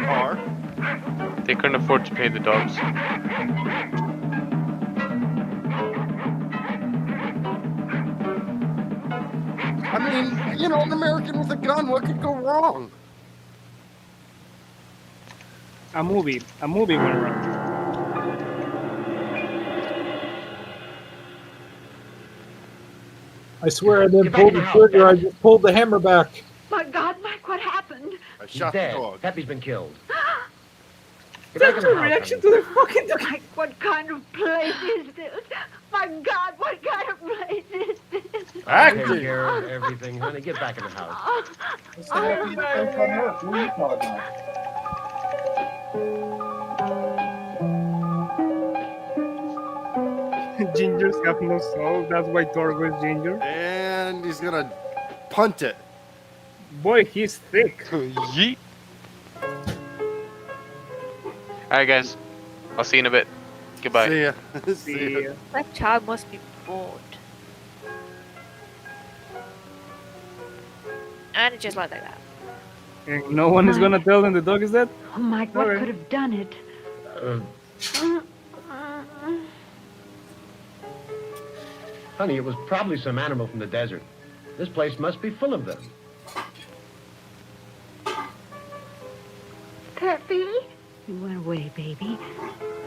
Car. They couldn't afford to pay the dogs. I mean, you know, an American with a gun, what could go wrong? A movie went wrong. I swear I didn't Get back pull in the the house, trigger. I Dad. just pulled the hammer back. My God, Mike, what happened? I He's shot the dead. dog. Pepe's been killed. Get back in That's the a house, reaction honey. to the fucking dog. Mike, what kind of place is this? My God, what kind of place is this? I'll take Acting. care of everything, honey. Get back in the house. Gingers have no soul. That's why Torgo is ginger. And he's gonna punt it. Boy, he's thick. Yeet. Alright, guys. I'll see you in a bit. Goodbye. See ya. See ya. That child must be bored. And it just like that. And no one is gonna tell them the dog is dead? Oh, Mike, what Alright. could have done it? Honey, it was probably some animal from the desert. This place must be full of them. Peppy? You went away, baby.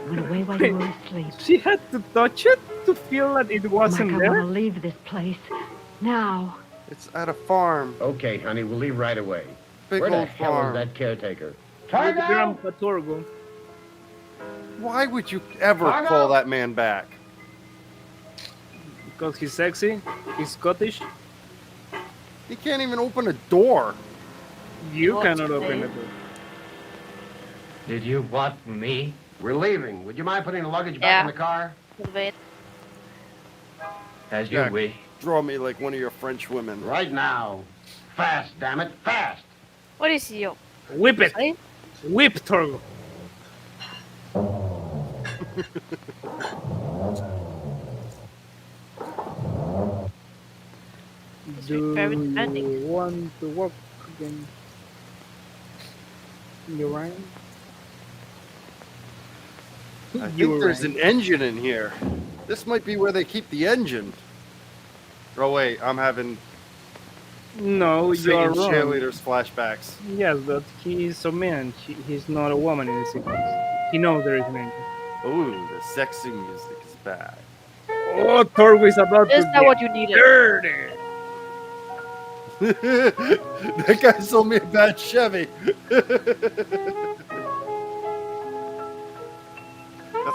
Went away while you were asleep. She had to touch it to feel that it wasn't Mike, I there? want to leave this place. Now. It's at a farm. Okay, honey, we'll leave right away. Big Where the old hell farm. is that caretaker? With Torgo! Grandpa Torgo. Why would you ever Fargo? call that man back? Because he's sexy, he's Scottish. He can't even open a door. You What cannot today? open the door. Did you want me? We're leaving. Would you mind putting the luggage back in the car? Wait. As you Yeah. wish. Draw me like one of your French women. Right now. Fast, damn it, fast. What is your Whip it! say? Whip Torgo! Do very you demanding. want to walk again? You right? I think there's an engine in here. This might be where they keep the engine. Oh wait, I'm having No, you are Satan's wrong. cheerleaders flashbacks. Yes, but he's a man. He's not a woman in the sequence. He knows there is an angel. Ooh, the sexy music is bad. Oh, Torgo is about Is to that get what you needed? dirty. That guy sold me a bad Chevy. That's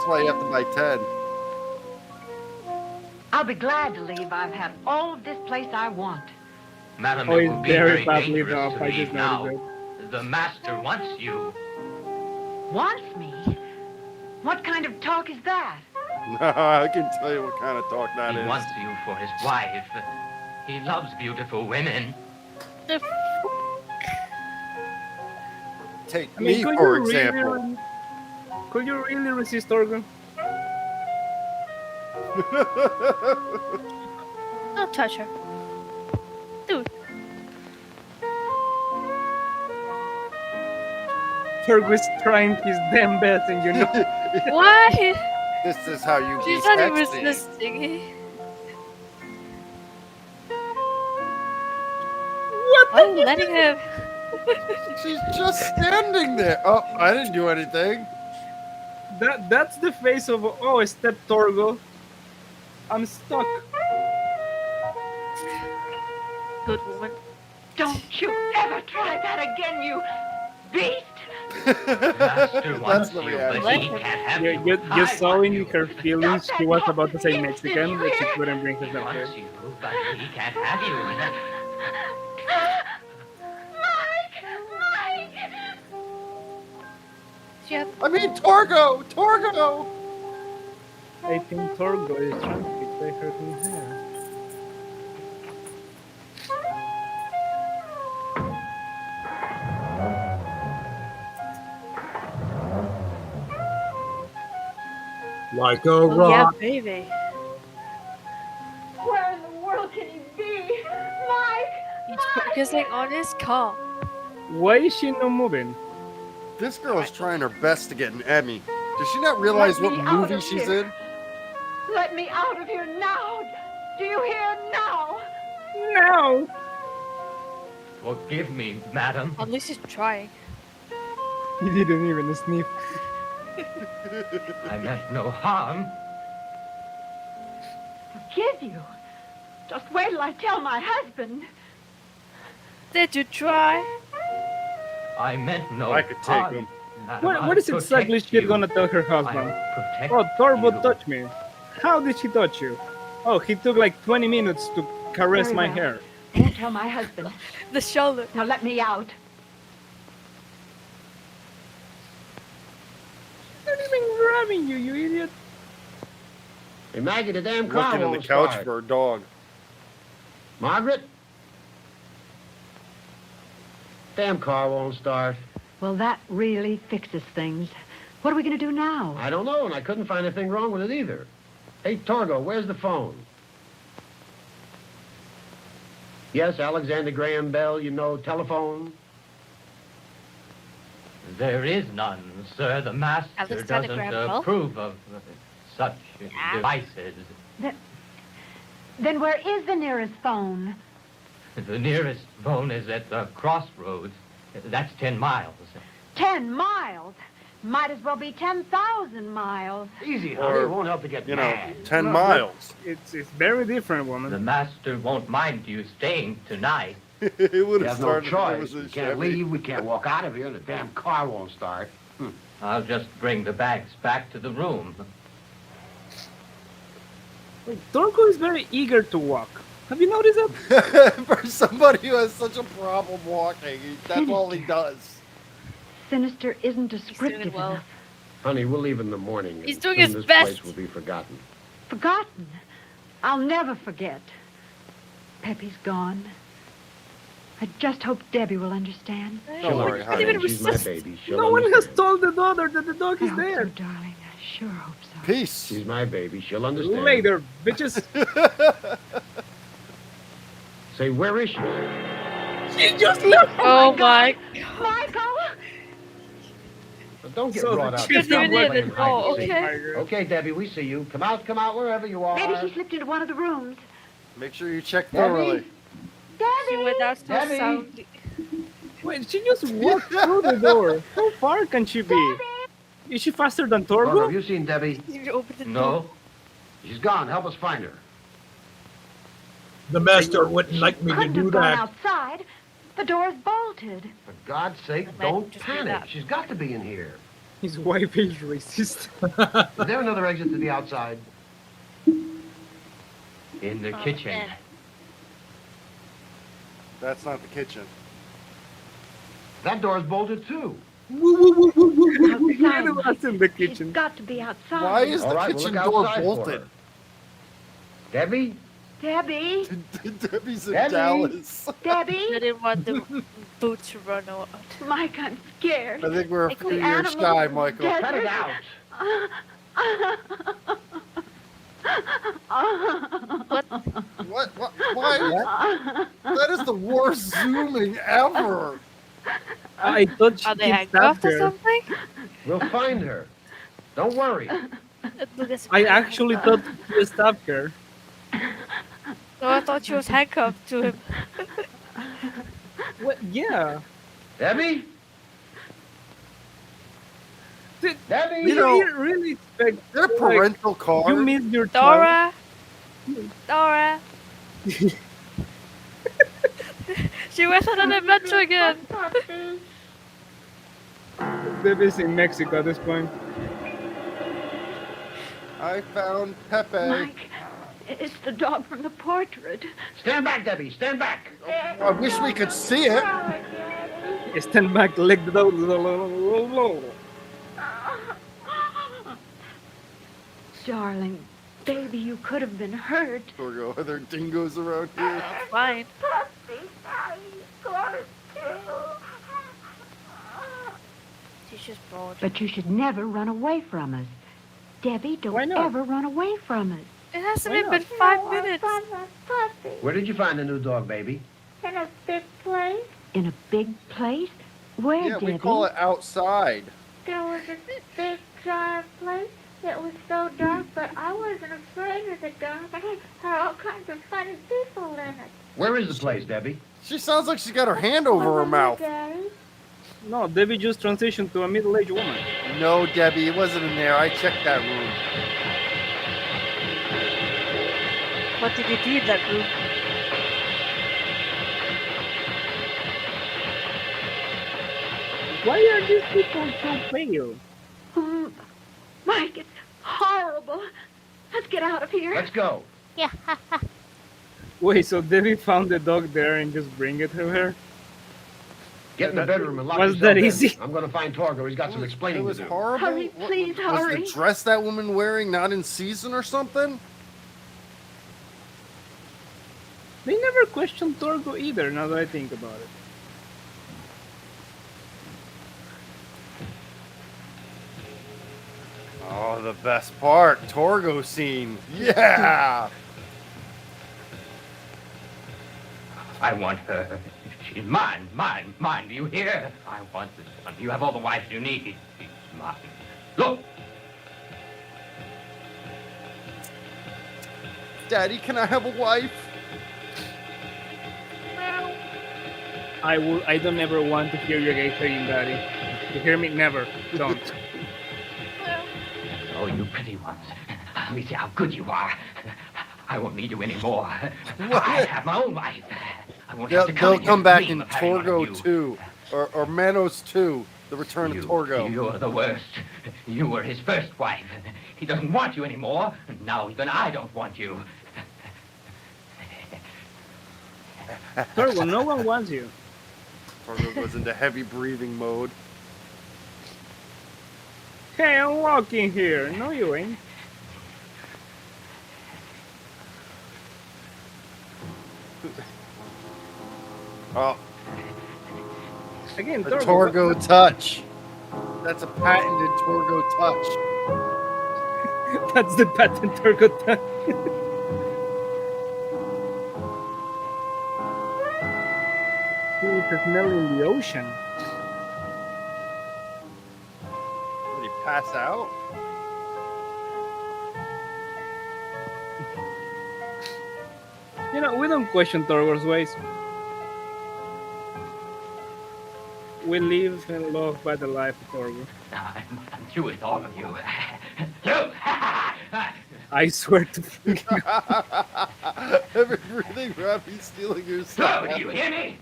why you have to buy 10. I'll be glad to leave. I've had all of this place I want. Madam, Oh, it he's will be very very badly dangerous off. to I leave just now. noticed The master wants you. Wants me? What kind of talk is that? I can tell you what kind of talk that He is. wants you for his wife. He loves beautiful women. Take I mean, me, could for you example. Really, could you really resist Torgo? Don't touch her. Dude. Torgo is trying his damn best, and you know. Why? This is how you She's be not even sexy. resisting. What? Why are you letting her? She's just standing there. Oh, I didn't do anything. That's the face of step Torgo. I'm stuck. Good woman. Don't you ever try that again, you beast! Master wants That's the you, reality. but he can't have You, you. you, you I saw want in you. her feelings she was about to say Mexican, but she couldn't bring He herself wants there. you, but he can't have you. I mean, Torgo! Torgo! I think Torgo is trying to fix by hurting her. Like a Oh, yeah, rock. baby. Where in the world can he be? Mike! He's focusing on his car. Why is she not moving? This girl is trying her best to get an Emmy. Does she not realize Let what me out movie of she's here. in? Let me out of here now! Do you hear now? No! Forgive me, madam. At least he's trying. He didn't even sniff. I meant no harm. Forgive you? Just wait till I tell my husband. Did you try? I meant no I could take harm. him. Madam, What I'll is exactly protect she you. gonna tell her husband? I'll protect Oh, Torbo you. touched me. How did she touch you? Oh, he took like 20 minutes to caress Very my well. I hair. won't tell my husband. The shoulder. Now let me out. Not even grabbing you, you idiot. Hey, Maggie, the damn car Looking in the won't couch start. for a dog. Margaret? Damn car won't start. Well, that really fixes things. What are we going to do now? I don't know, and I couldn't find anything wrong with it either. Hey, Torgo, where's the phone? Yes, Alexander Graham Bell, you know, telephone. There is none, sir. The master Alexander doesn't Graham Bell? approve of such devices. Then where is the nearest phone? The nearest phone is at the crossroads. That's 10 miles. 10 miles? Might as well be 10,000 miles. Easy, honey. It won't help to get You mad. know, 10 No, miles. It's very different, woman. The master won't mind you staying tonight. It would We have have no started. choice. We can't leave. We can't walk out of here. The damn car won't start. I'll just bring the bags back to the room. Wait, Torgo is very eager to walk. Have you noticed that? For somebody who has such a problem walking, that's all he does. Sinister isn't doing descriptive well. enough. Honey, we'll leave in the morning. He's and doing soon his this best. place will be forgotten. Forgotten. I'll never forget. Peppy's gone. I just hope Debbie will understand. She'll worry, understand. honey. She's my baby. She'll No one has understand. told the daughter that the dog I is hope so, there. darling. I sure hope so. Peace. She's my baby. She'll understand. Later, bitches. Say, where is she? She just left. Oh my. Michael! Well, don't get So brought the out. chicken Stop didn't playing even- hide oh, and seek. okay. Okay, Debbie, we see you. Come out, wherever you are. Maybe she slipped into one of the rooms. Make sure you check Debbie? thoroughly. She went out so Debbie? soundly. Wait, she just walked through the door. How far can she be? Is she faster than Torgo, have Torgo? you seen Debbie? You opened the door. No? She's gone. Help us find her. The master wouldn't like me to Couldn't do have gone that. outside. The door's bolted. For God's sake, might don't just do panic. that. She's got to be in here. His wife is racist. Is there another exit to the outside? In the Oh, kitchen. man. That's not the kitchen. That door's bolted too. Outside. That's in the She's kitchen. got to be outside. Why is All the right, we'll kitchen look door outside for bolted? her. Debbie? Debbie? Debbie's in Debbie? Dallas. I Debbie? didn't want the boot to run out. Mike, I'm scared. I think we're a It's few the years animals shy, of the Michael. desert. Cut it out. What? What? Why? That is the worst zooming ever. I thought she Are they kidnapped handcuffed or her. something? We'll find her. Don't worry. Look at I Spider-Man. actually thought she stabbed her. No, I thought she was handcuffed to him. What? Yeah. Debbie? Debbie? You know, really expect They're parental cars. you missed your child. Dora! Dora! She went on an adventure again! Baby's in Mexico at this point. I found Pepe. Mike, it's the dog from the portrait. Stand back, Debbie. Stand back. I wish we could see it. Stand back, leg the door. Darling, baby, you could have been hurt. Are there dingoes around here? Fine. She's just bored. But you should never run away from us. Debbie, Why don't not? ever run away from us. It hasn't Why even not? been 5 minutes. Where did you find the new dog, baby? In a big place. In a big place? Where, Yeah, Debbie? we call it outside. There was a big giant place. It was so dark, but I wasn't afraid of the dark. I had all kinds of funny people in it. Where is the place, Debbie? She sounds like she's got her hand over her mouth. Daddy? No, Debbie just transitioned to a middle-aged woman. No, Debbie, it wasn't in there. I checked that room. What did you do in that room? Why are these people so pale? Mike, it's horrible. Let's get out of here. Let's go. Yeah. Wait, so Debbie found the dog there and just bring it to her? Get in the bedroom and lock Was yourself that in. easy? I'm going to find Torgo. He's got some It explaining was to do. horrible. Hurry, please, Was hurry. the dress that woman wearing not in season or something? They never questioned Torgo either, now that I think about it. Oh, the best part, Torgo scene. Yeah. I want her. She's mine, mine, mine. Do you hear? I want this one. You have all the wives you need. She's mine. Look! Daddy, can I have a wife? I don't ever want to hear your gay saying daddy. You hear me? Never. Don't. Oh, you pretty ones. Let me see how good you are. I won't need you anymore. I have my own life. I won't have to They'll come back in dream of having one of Torgo you. 2 or Manos 2, The Return of Torgo. You're the worst. You were his first wife. He doesn't want you anymore. Now even I don't want you. Torgo, no one wants you. Torgo goes into heavy breathing mode. Hey, I'm walking here. No, you ain't. Oh, Again, the Torgo. Torgo touch. That's a patented Torgo touch. That's the patent Torgo touch. He's smelling the ocean. Did he pass out? You know, we don't question Torgo's ways. We live and love by the life of Torgo. I'm through with all of you. I swear to Every breathing rap, he's stealing your stuff. Do you hear me?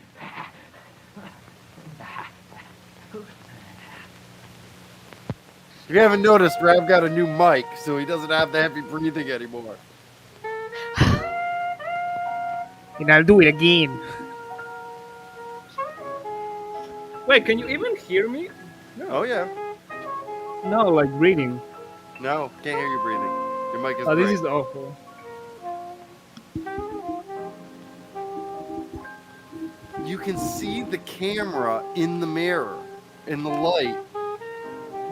If you haven't noticed, Rav got a new mic, so he doesn't have the heavy breathing anymore. And I'll do it again. Wait, can you even hear me? No. Oh, yeah. No, like breathing. No, can't hear you breathing. Your mic is Oh, this break. is awful. You can see the camera in the mirror, in the light.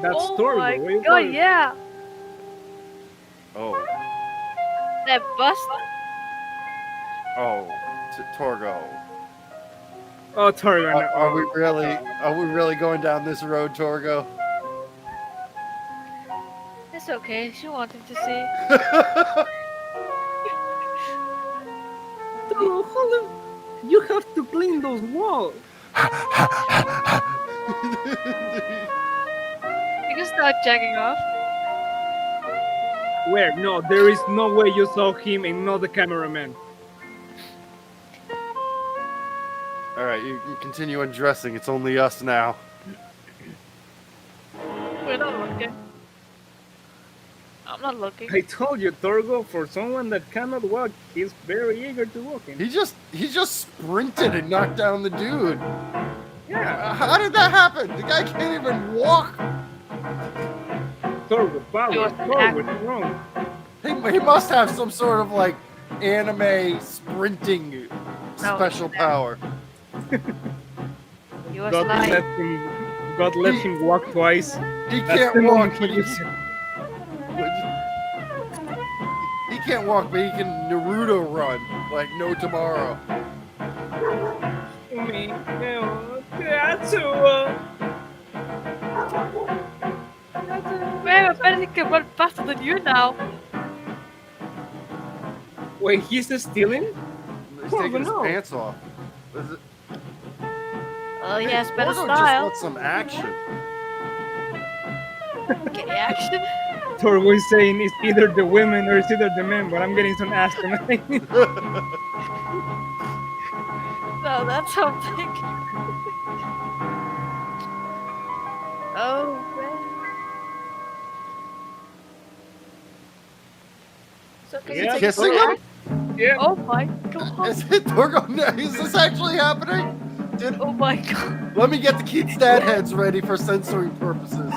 That's Oh Torgo. my What are you god, talking- yeah. Oh, That bust. oh, Torgo. Oh, Torgo. Are we really going down this road, Torgo? It's okay. She wanted to see. Torgo, hold on. You have to clean those walls. You can start jacking off. Where? No, there is no way you saw him and not the cameraman. All right, you can continue undressing. It's only us now. We're not looking. I'm not looking. I told you, Torgo, for someone that cannot walk, he's very eager to walk in. He just sprinted and knocked down the dude. Yeah. How did that happen? The guy can't even walk. Torgo, power. Torgo, wrong. He must have some sort of like anime sprinting special power. You was God lying. let him walk twice. He That's can't the walk. moment But he he, is- he can't walk, but he can Naruto run like no tomorrow. Man, I bet he can run faster than you now. Wait, he's stealing? He's Torgo, taking his no. pants off. Is it? Oh, he has better Torgo just style. wants some action. Okay, action. Torgo is saying it's either the women or it's either the men, but I'm getting some ass tonight. No, that's something. Oh, man. So can you He's take kissing a him? photo? Yeah. Oh my god. Is it Torgo? No, is this actually happening? distracted. Oh my god. Let me get the kids' dad heads ready for censoring purposes.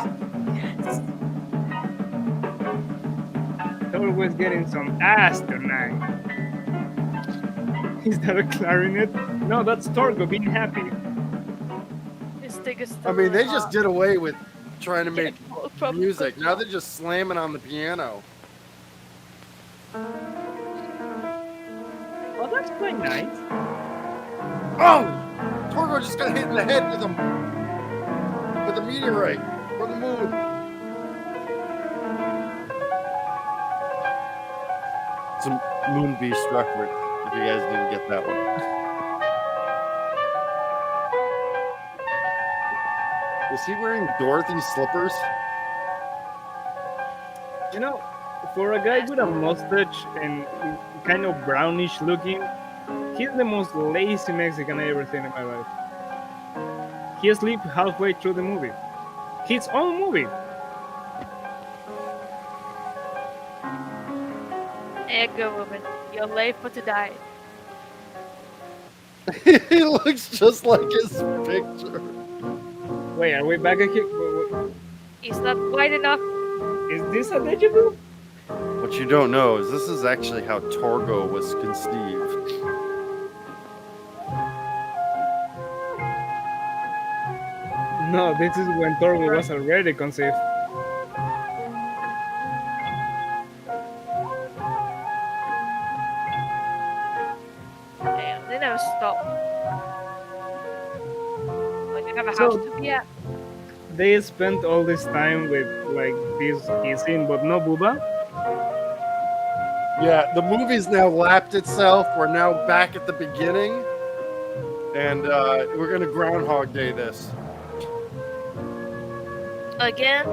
Torgo's getting some ass tonight. Is that a clarinet? No, that's Torgo being happy. This thing is I mean, they still, just did away with trying to make from music. Now they're just slamming on the piano. Oh, that's quite nice. Oh! Torgo just got hit in the head with a meteorite from the moon. Some Moon Beast reference, if you guys didn't get that one. Is he wearing Dorothy slippers? You know, for a guy with a mustache and kind of brownish looking, he's the most lazy Mexican I ever seen in my life. He sleep halfway through the movie. His own movie. Hey, good woman. You're late for today. He looks just like his picture. Wait, are we back again? He's not white enough. Is this a deja vu? What you don't know is this is actually how Torgo was conceived. No, this is when Torgo was already conceived. Damn, they never stop. Like, they have a So- house to be at. They spent all this time with like this kissing, but no booba. Yeah, the movie's now lapped itself. We're now back at the beginning. And we're going to Groundhog Day this. Again?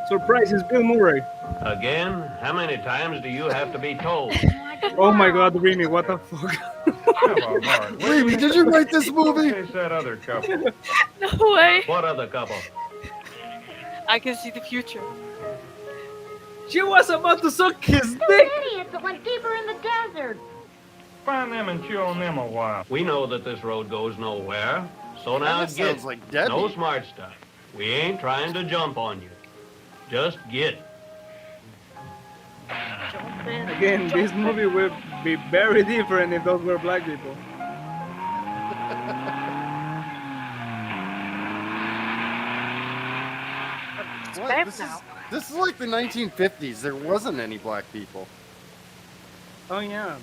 Surprise, it's Bill Murray. Again? How many times do you have to be told? Oh my god, Remy, what the fuck? Come on, Mark. Remy, did you write this movie? It's that other couple. No way. What other couple? I can see the future. She was about to suck his dick. Idiots that went deeper in the desert. Find them and chew on them a while. We know that this road goes nowhere. So now That get. sounds like Debbie. No smart stuff. We ain't trying to jump on you. Just get. Again, this movie will be very different if those were black people. What? This is like the 1950s. There wasn't any black people. Oh yeah.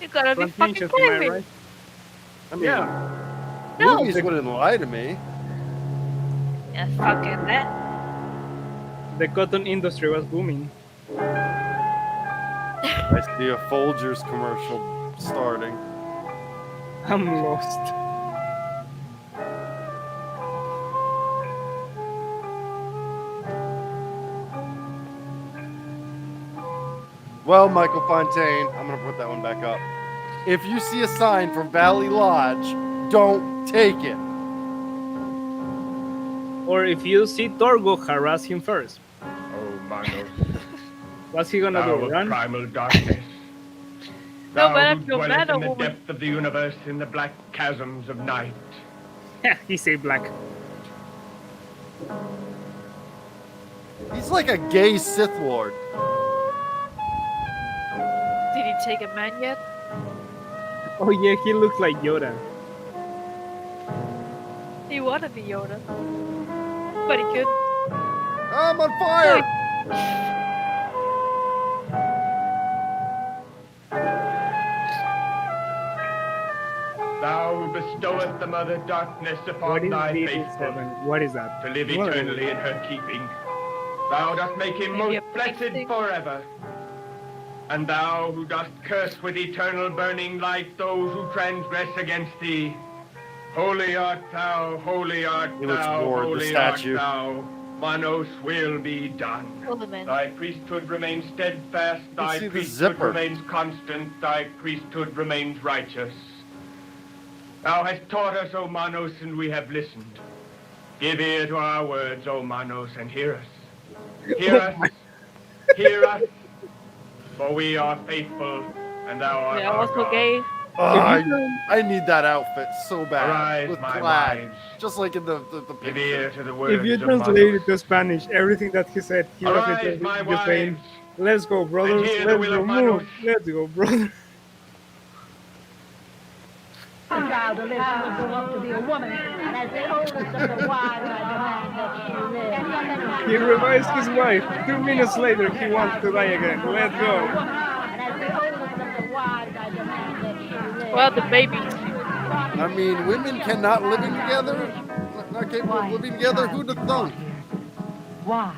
You gotta be fucking Plantations, kidding am I me. right? I mean, Yeah. No. movies wouldn't lie to me. Yeah, fucking that. The cotton industry was booming. I see a Folgers commercial starting. I'm lost. Well, Michael Fontaine, I'm gonna put that one back up. If you see a sign for Valley Lodge, don't take it. Or if you see Torgo, harass him first. Oh, Manos. What's he gonna Thou do? of Run? primal darkness. No, Thou but who I feel dwellest bad, in a the woman. depth of the universe, in the black chasms of night. He say black. He's like a gay Sith Lord. Did he take a man yet? Oh yeah, he looks like Yoda. He wanna be Yoda. But he could. I'm on fire! Thou who bestoweth the mother darkness What upon is thy BB7? faithful, What is that? to live What? eternally in her keeping. Thou dost make him Maybe most a blessed plastic. forever. And thou who dost curse with eternal burning light those who transgress against thee. Holy art thou, holy art He looks thou, bored, the holy art statue. thou. Manos will be done. Holy man. Thy priesthood remains steadfast, thy see the priesthood zipper. remains constant, thy priesthood remains righteous. Thou hast taught us, O Manos, and we have listened. Give ear to our words, O Manos, and hear us. Hear us, hear us, for we are faithful, and thou art Yeah, our also God. gay. Oh, I need that outfit so bad. Arise, with my plaid, wives. just like in the Give picture. ear to the words If you of translate Manos. it to Spanish, everything that he said, he Arise, translated my just saying, wives, "Let's go, brothers. hear the Let's will go, of move. Manos." Let's go, brothers." The child to live, she will grow up to be a woman, and as the oldest of the wives, I demand that she live. He revised his wife. 2 minutes later, he wants to die again. Let's go. And as the oldest of the wives, I demand that she live. Well, the babies. I mean, women cannot living together, not capable of living together. Who'd have thunk? Why?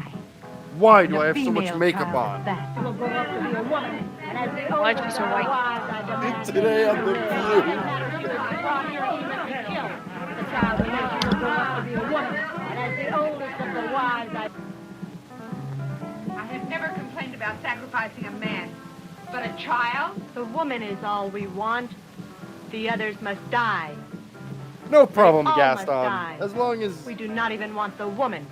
Why And do a I have so much female makeup child on? at that? She will grow up to be a woman, and as the Why'd oldest you of so the white? wives, I demand Today on The that View. she must be brought here, she must be killed. The child to live, she will grow up to be a woman, and as the oldest of the wives, I have never complained about sacrificing a man, but a child? The woman is all we want. The others must die. No problem, They all must Gaston. die. As long as We do not even want the woman.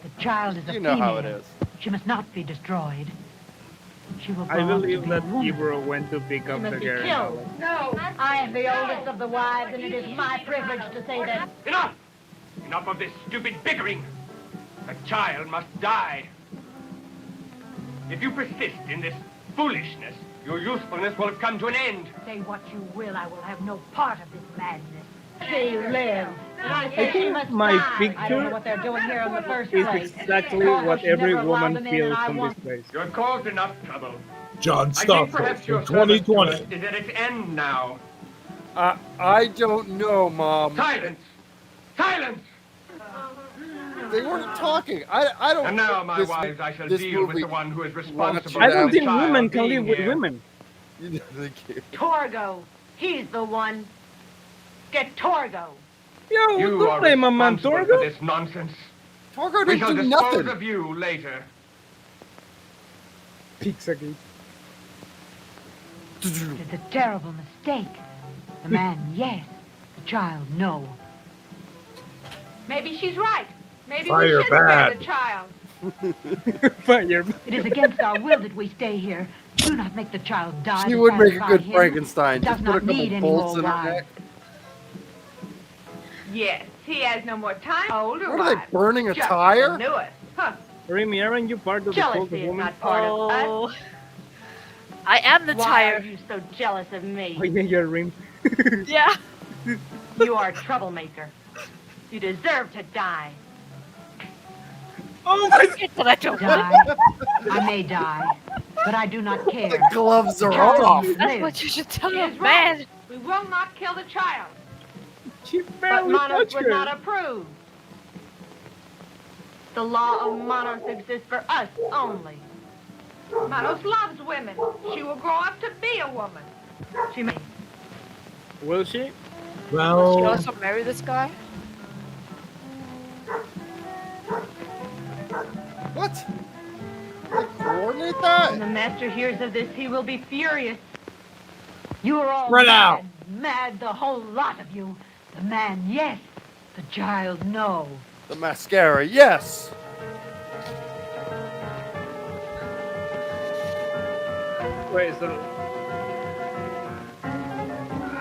The child is a you know female. how it is. She must not be destroyed. She will I grow up to believe be that a woman. Ebro went to pick up the must be girl. killed. No, I am the oldest of the wives, and it is my privilege to say that. Enough! Enough of this stupid bickering. The child must die. If you persist in this foolishness, your usefulness will have come to an end. Say what you will, I will have no part of this madness. She lives. And I I say she think must my die. I don't know picture what they're doing here in the first is place. exactly Although what she every never allowed woman them in, feels and I from this want- place. You have caused enough trouble. John I think Stockholm perhaps in your service to 2020. us is at its end now. I don't know, Mom. Silence! Silence! They weren't talking. I don't. And now, my this- wives, I shall this deal with movie the one who is wants responsible you I to don't have think child women can being live with here. women. Thank you. Torgo. He's the one. Get Torgo. Yo, You don't are blame a man, responsible for Torgo. this nonsense. Torgo We shall didn't do dispose nothing. of you later. Pizzagate. It's a terrible mistake. The man, yes. The child, no. Maybe she's right. Maybe Fire we should spare bad. the child. Fire. It is against our will that we stay here. Do not make the child die. She to would make a satisfy good him. Frankenstein. He does Just put a not need couple any bolts more in her wives. neck. Yes, he has no more time. Older What are they wives. burning a Just tire? the newest. Huh. Remy, aren't you part of the cult of Jealousy is women? not part of us. Oh. I am the Why tire. are you so jealous of me? Oh yeah, you're Remy. Yeah. You are a troublemaker. You deserve to die. Oh my But I don't want Die. I may die, but I do not care. The gloves are Child off. must That's live. what you should tell He a is right. man. We will not kill the child. She But barely Manos touched would her. not approve. The law of Manos exists for us only. Manos loves women. She will grow up to be a woman. She may. Will she? She Well, also marry this guy? What? They coordinate that? When the master hears of this, he will be furious. You are all Spread mad. out. Mad, the whole lot of you. The man, yes. The child, no. The mascara, yes. Wait, so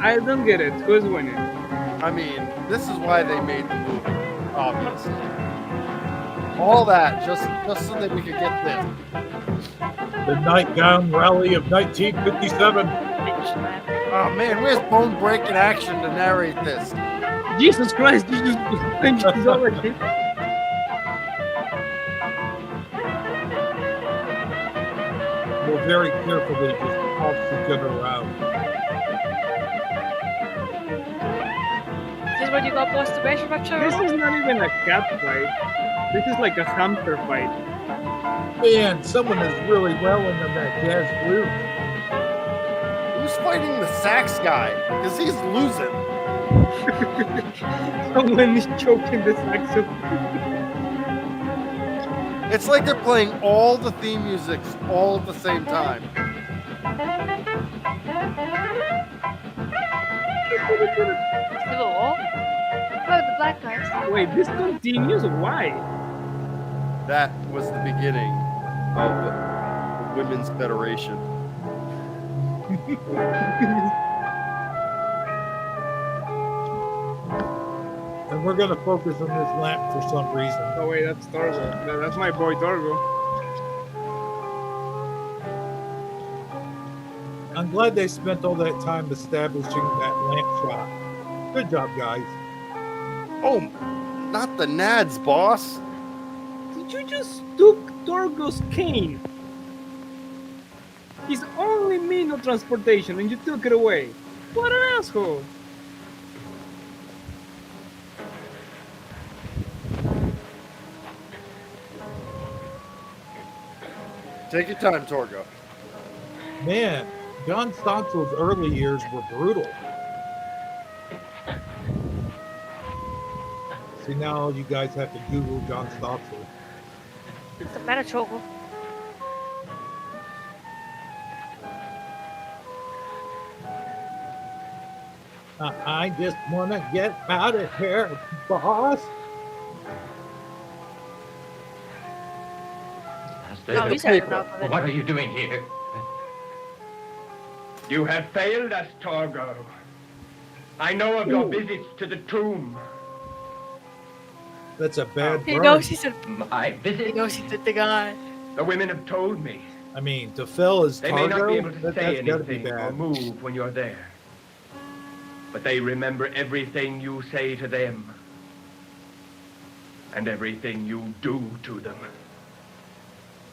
I don't get it. Who's winning? I mean, this is why they made the movie, obviously. All that just so that we could get this. the nightgown rally of 1957. Oh man, where's bone breaking action to narrate this? Jesus Christ! You just he's already. We'll very carefully just toss each other around. This is when you got masturbation lecture? This is not even a cat fight. This is like a hamster fight. Man, someone is really wailing on that jazz flute. Who's fighting the sax guy? Because he's losing. Someone is choking the saxophone. It's like they're playing all the theme musics all at the same time. Civil War? Oh, the black guys. Wait, this continues? Why? That was the beginning of the Women's Federation. And we're gonna focus on this lamp for some reason. Oh wait, that's Torgo. That's my boy Torgo. I'm glad they spent all that time establishing that lamp shot. Good job, guys. Oh, not the Nads, boss. Did you just took Torgo's cane? His only mean of transportation, and you took it away. What an asshole! Take your time, Torgo. Man, John Stotzel's early years were brutal. See, now you guys have to Google John Stotzel. What's the matter, Torgo? I just want to get out of here, boss. Oh, he's had enough of it. What are you doing here? You have failed us, Torgo. I know of your visits to the tomb. That's a bad He burn. knows he's a. My visit? He knows he's the guy. The women have told me. I mean, to fill his They may not be cargo, able to that's say gotta be anything or bad. move when you're there. But they remember everything you say to them. And everything you do to them.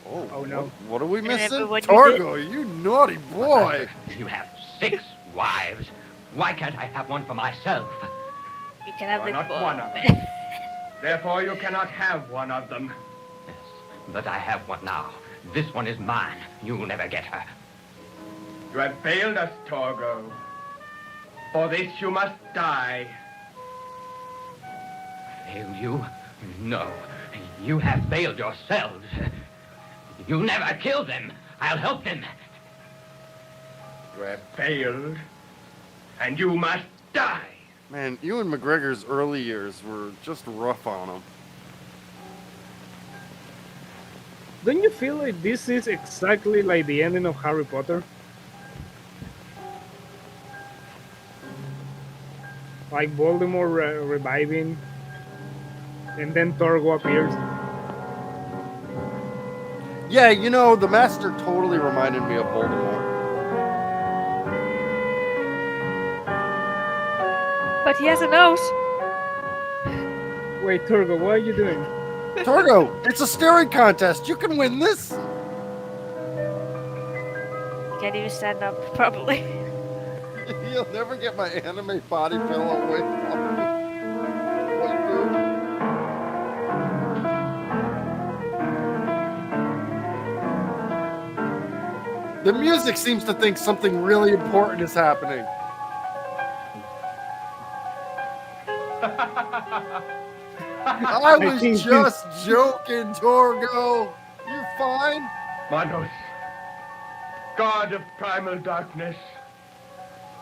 Oh no. What are we missing? everyone you Torgo, you naughty boy. You have 6 wives. Why can't I have one for myself? You can have Why this not boy. one of them? Therefore, you cannot have one of them. Yes, but I have one now. This one is mine. You'll never get her. You have failed us, Torgo. For this you must die. Fail you? No. You have failed yourselves. You never killed them. I'll help them. You have failed. And you must die. Man, Ewan McGregor's early years were just rough on him. Don't you feel like this is exactly like the ending of Harry Potter? Like Voldemort reviving, and then Torgo appears. Yeah, you know, the Master totally reminded me of Voldemort. But he has a nose. Wait, Torgo, what are you doing? Torgo, it's a staring contest. You can win this. He can't even stand up, probably. You'll never get my anime body pillow away from me. What do? The music seems to think something really important is happening. I was just joking, Torgo. You fine? Manos, God of primal darkness,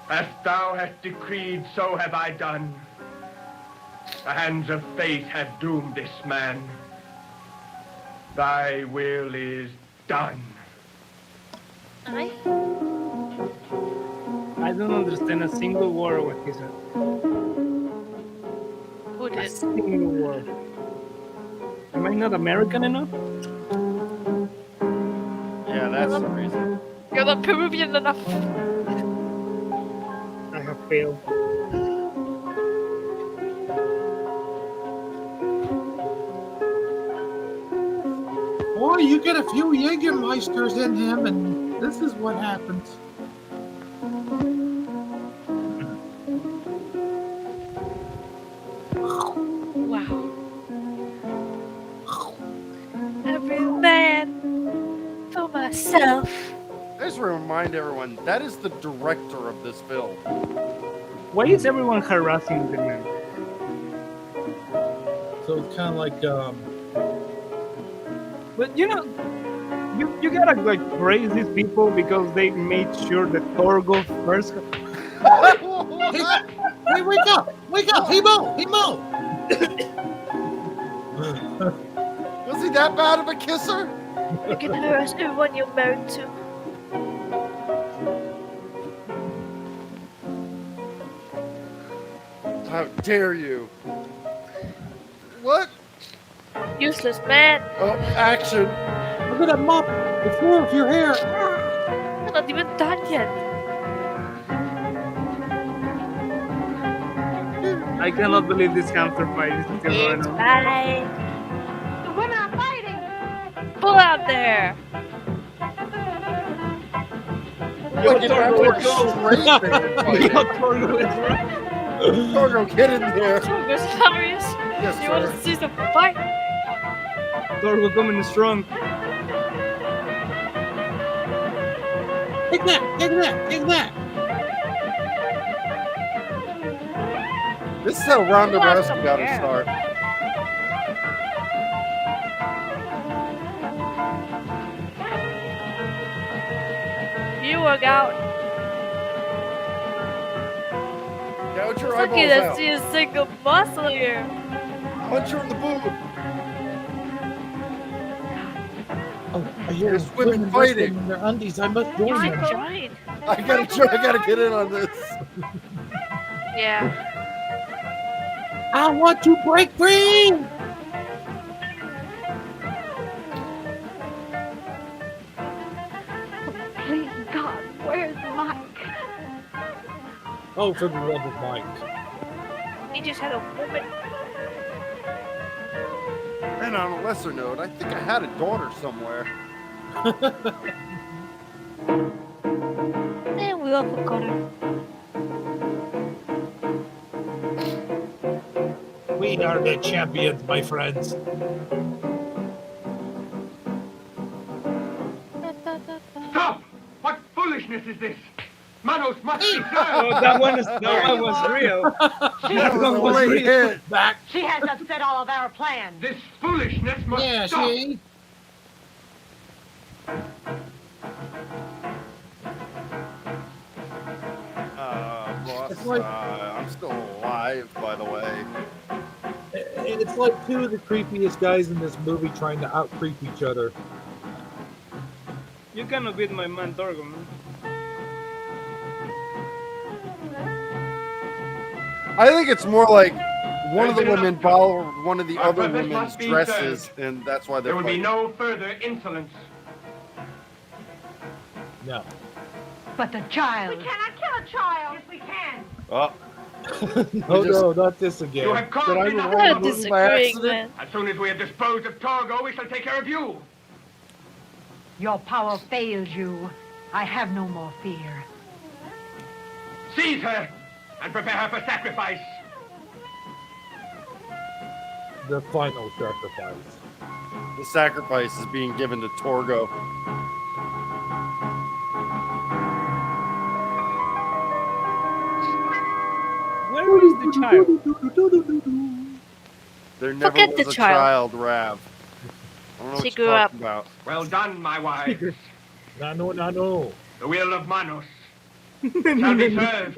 as thou hast decreed, so have I done. The hands of fate have doomed this man. Thy will is done. I don't understand a single word of what he said. Who A did? single word. Am I not American enough? Yeah, that's the reason. You're not Peruvian enough. I have failed. Boy, you get a few Jägermeisters in him, and this is what happens. Wow. Every man for myself. I just want to remind everyone, that is the director of this film. Why is everyone harassing the man? So it's kind of like, But you know, you gotta like praise these people because they made sure that Torgo first. Hey, wake up! Wake up! Hey, Mo! Hey, Mo! Was he that bad of a kisser? You can harass everyone you're married to. How dare you? What? Useless man. Oh, action. I'm gonna mop the floor with your hair. I'm not even done yet. I cannot believe this hamster fight is still going It's on. fine. The women are fighting. Pull out there. Yo, Look at Torgo, that let's go. straight there fighting. Yo, Torgo, let's run. Torgo, get in there. Torgo's furious. Yes, You want sir. to see some fight? Torgo coming strong. Take that! Take that! Take that! This is how Ronda Pull out Rousey some got her hair. start. You work out. Gouge your Lucky eyeballs to out. see a single muscle here. Punch her in the boob. Oh, I hear There's women women fighting. wrestling in their undies. I must join them. Giant. I gotta get in on this. Yeah. I want to break free! Please, God, where's Mike? Oh, for the love of Mike. He just had a woman. And on a lesser note, I think I had a daughter somewhere. And we all forgot her. We are the champions, my friends. Stop! What foolishness is this? Manos must be served. Oh, that one was real. That one was Great real. hit. Back. She has upset all of our plans. This foolishness must Yeah, stop. see? Boss, It's like- I'm still alive, by the way. It's like two of the creepiest guys in this movie trying to out-creep each other. You cannot beat my man Torgo, man. I think it's more like one of the There's women enough. borrowed one of the Our other purpose women's must be dresses, served. and that's why There they're will be fighting. no further insolence. No. But the child. We cannot kill a child. Yes, we can. Oh, No, just- no, not this You again. have did caused I enough roll I'm the trouble. movie by disagreeing, accident? man. As soon as we have disposed of Torgo, we shall take care of you. Your power fails you. I have no more fear. Seize her and prepare her for sacrifice. The final sacrifice. The sacrifice is being given to Torgo. Where is the child? There never Forget was the a child. Rav. I don't know She what grew you're up. talking about. Well done, my wives. No, no, no. The will of Manos shall be served.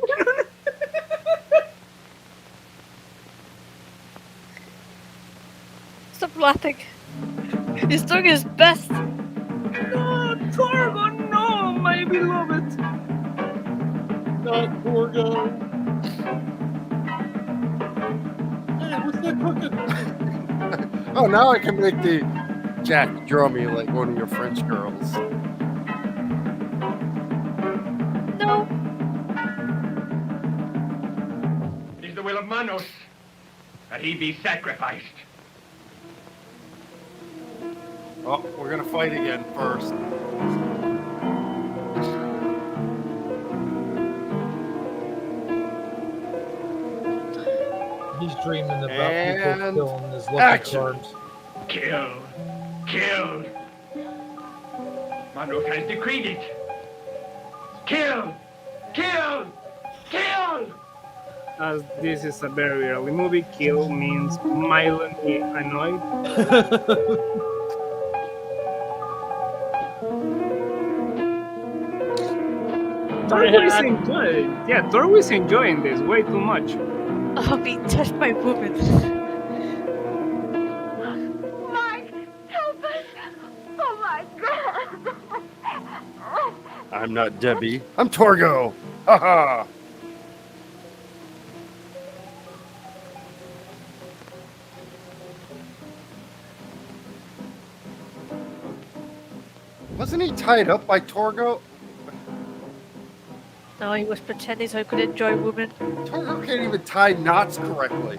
Stop laughing. He's doing his best. No, Torgo, no, my beloved. Not Torgo. Hey, what's that cooking? Oh, now I can make the Jack drummy like one of your French girls. No. It is the will of Manos that he be sacrificed. Oh, we're gonna fight again first. He's dreaming about And people killing his lucky action. charms. Kill. Kill. Manos has decreed it. Kill. Kill. Kill. As this is a very early movie, kill means mildly annoyed. Torgo is enjoying. Yeah, Torgo is enjoying this way too much. I'll be touched by women. Mike, help us. Oh my God. I'm not Debbie. I'm Torgo. Ha ha. Wasn't he tied up by Torgo? No, he was pretending so he could enjoy women. Torgo can't even tie knots correctly.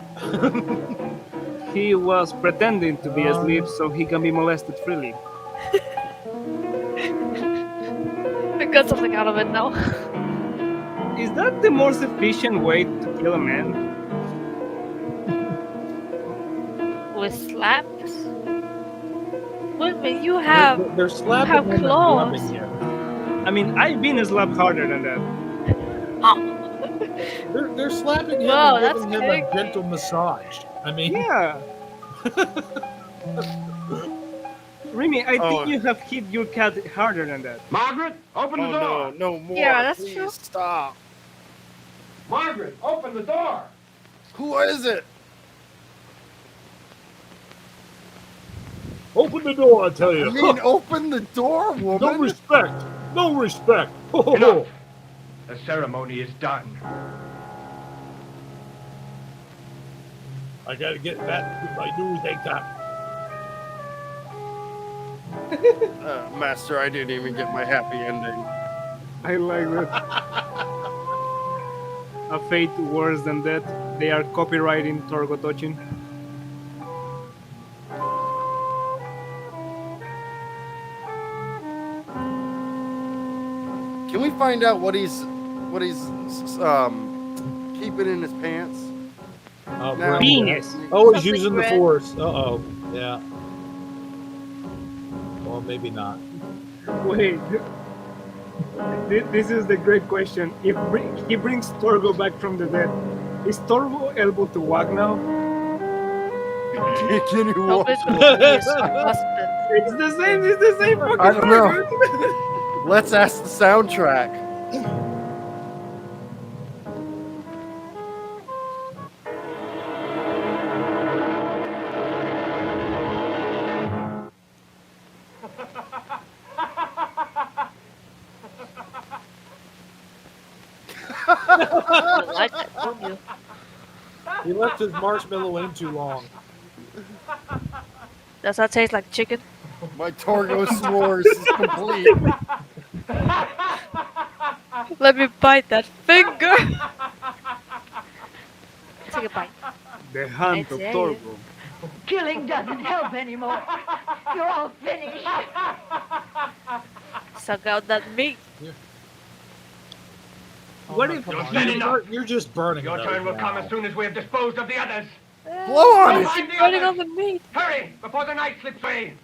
He was pretending to be asleep so he can be molested freely. I got something out of it now. Is that the most efficient way to kill a man? With slaps? Wait a minute, you have They're you slapping have him and claws. rubbing him. I mean, I've been slapped harder than that. They're slapping him Whoa, and that's giving him big. a gentle massage. I mean, Yeah. Remy, I Oh. think you have hit your cat harder than that. Margaret, open the door. No more. Yeah, that's Please true. stop. Margaret, open the door. Who is it? open the door, I tell you. I mean, open the door, No woman. respect. No respect. Enough. The ceremony is done. I gotta get back to my new makeup. Master, I didn't even get my happy ending. I like that. A fate worse than that. They are copyrighting Torgo Tochin. Can we find out what he's keeping in his pants? Now- Penis. Oh, he's Something using the red. force. Uh-oh. Yeah. Or maybe not. Wait. This is the great question. If he brings Torgo back from the dead, is Torgo able to walk now? Can you walk? Nobody's gonna be his husband. It's the same. It's the same fucking I don't know. Torgo. Let's ask the soundtrack. I like that, don't you? He left his marshmallow in too long. Does that taste like chicken? My Torgo s'mores is complete. Let me bite that finger. Take a bite. The hunt I of tell Torgo. you. Killing doesn't help anymore. You're all finished. Suck out that meat. What if Come on, That's enough. you're just burning Your it turn up will come now. as soon as we have disposed of the others. Blow on it. Find the Running on others. the meat. Hurry, before the night slips away.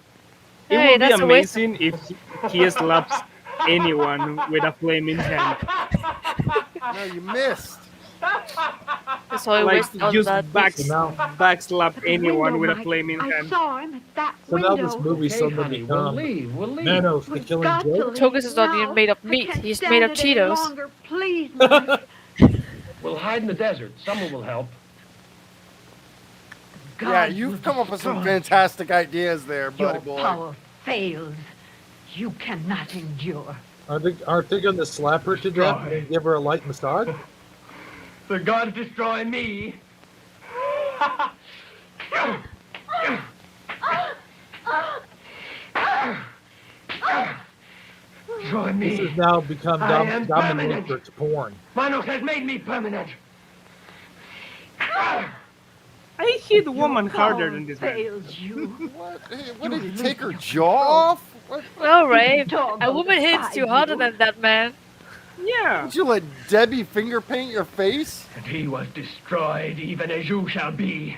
It Hey, would be that's a waste. amazing if he slaps anyone with a flame in hand. No, you missed. That's why I Like waste on just that. backslap anyone with a Mike. flame in I hand. saw him at that So now window. this movie's suddenly become We'll leave. Manos, the We've killing got to joke. leave Togus is not now. even made of I meat. can't He's stand made of it any Cheetos. longer. Please, Mike. We'll hide in the desert. Someone will help. God, Yeah, you've come up with some fantastic ideas there, buddy Your boy. power fails. You cannot endure. Aren't they going to slap her to death and give her a light massage? The gods destroy me. Destroy This me. has now become I am permanent. dominatrix porn. Manos has made me permanent. I hit a woman harder than this man. Fails you. What? Hey, what did he take her jaw off? What? Well, Ray, Dog a woman hits you harder than that man. Yeah. Did you let Debbie finger paint your face? And he was destroyed, even as you shall be.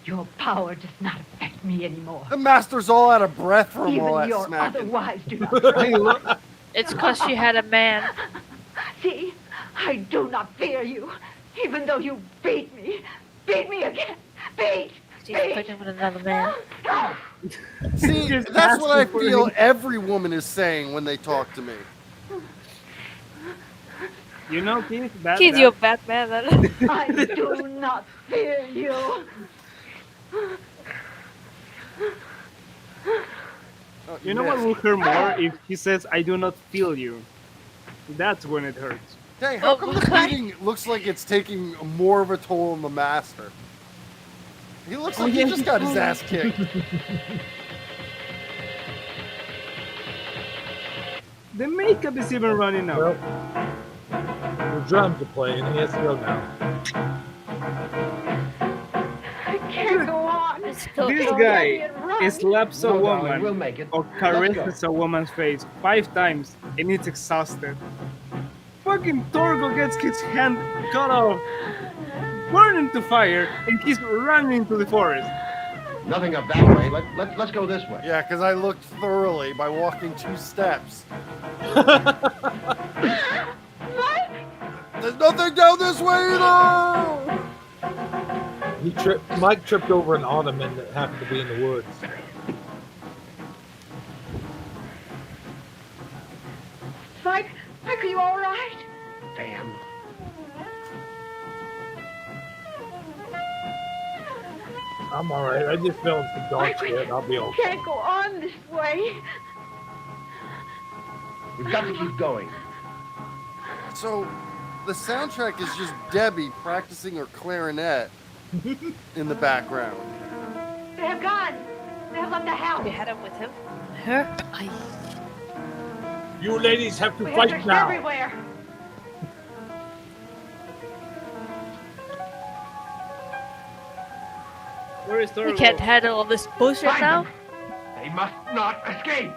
Your power does not affect me anymore. The master's all out of breath from Even all that your smacking. other wives do not. It's because she had a man. See, I do not fear you, even though you beat me. Beat me again. Beat. She's pregnant with another man. See, Just that's what I asking for feel it. every woman is saying when they talk to me. You know, Keith, that, He's that- your bad man. Then. I do not fear you. Oh, you know what missed. will hurt more if he says, "I do not feel you." That's when it hurts. Hey, how Oh, come the my. beating looks like it's taking more of a toll on the master? He looks like he just got his ass kicked. The makeup is even running out. Well, the drums are playing. He has to go now. I can't go on. This Go, guy Debbie, and run. slaps a No, darling, woman we'll make it. or caresses a woman's face 5 times and it's exhausted. Fucking Torgo gets his hand cut off, burned into fire, and he's running into the forest. Nothing up that way. Let's go this way. Yeah, because I looked thoroughly by walking 2 steps. Mike! There's nothing down this way either! Mike tripped over an ottoman that happened to be in the woods. Mike, are you all right? Damn. I'm all right. I just fell in some dark shit. I'll be We okay. can't go on this way. We've got to keep going. So, the soundtrack is just Debbie practicing her clarinet in the background. They have gone. They have left the house. You had him with him. Her? You ladies have to We have fight searched now. everywhere. Where is We Torgo? can't handle all this bullshit Find now. them. They must not escape.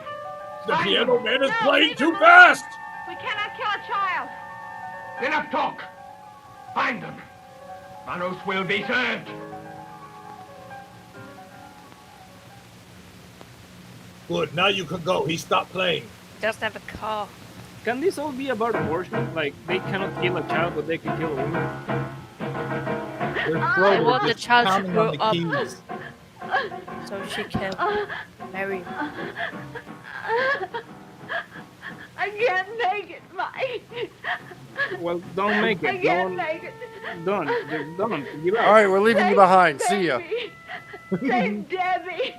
The piano man is playing too fast. We cannot kill a child. Enough talk. Find them. Manos will be served. Good. Now you can go. He stopped playing. Doesn't have a car. Can this all be about abortion? Like, they cannot kill a child, but they can kill a woman? Their I throat is want the just child to pounding grow on the up keys. so she can marry him. I can't make it, Mike. Well, don't make I it. can't make it. Don't. Give up. All right, we're leaving you behind. See ya. Debbie. Save Debbie.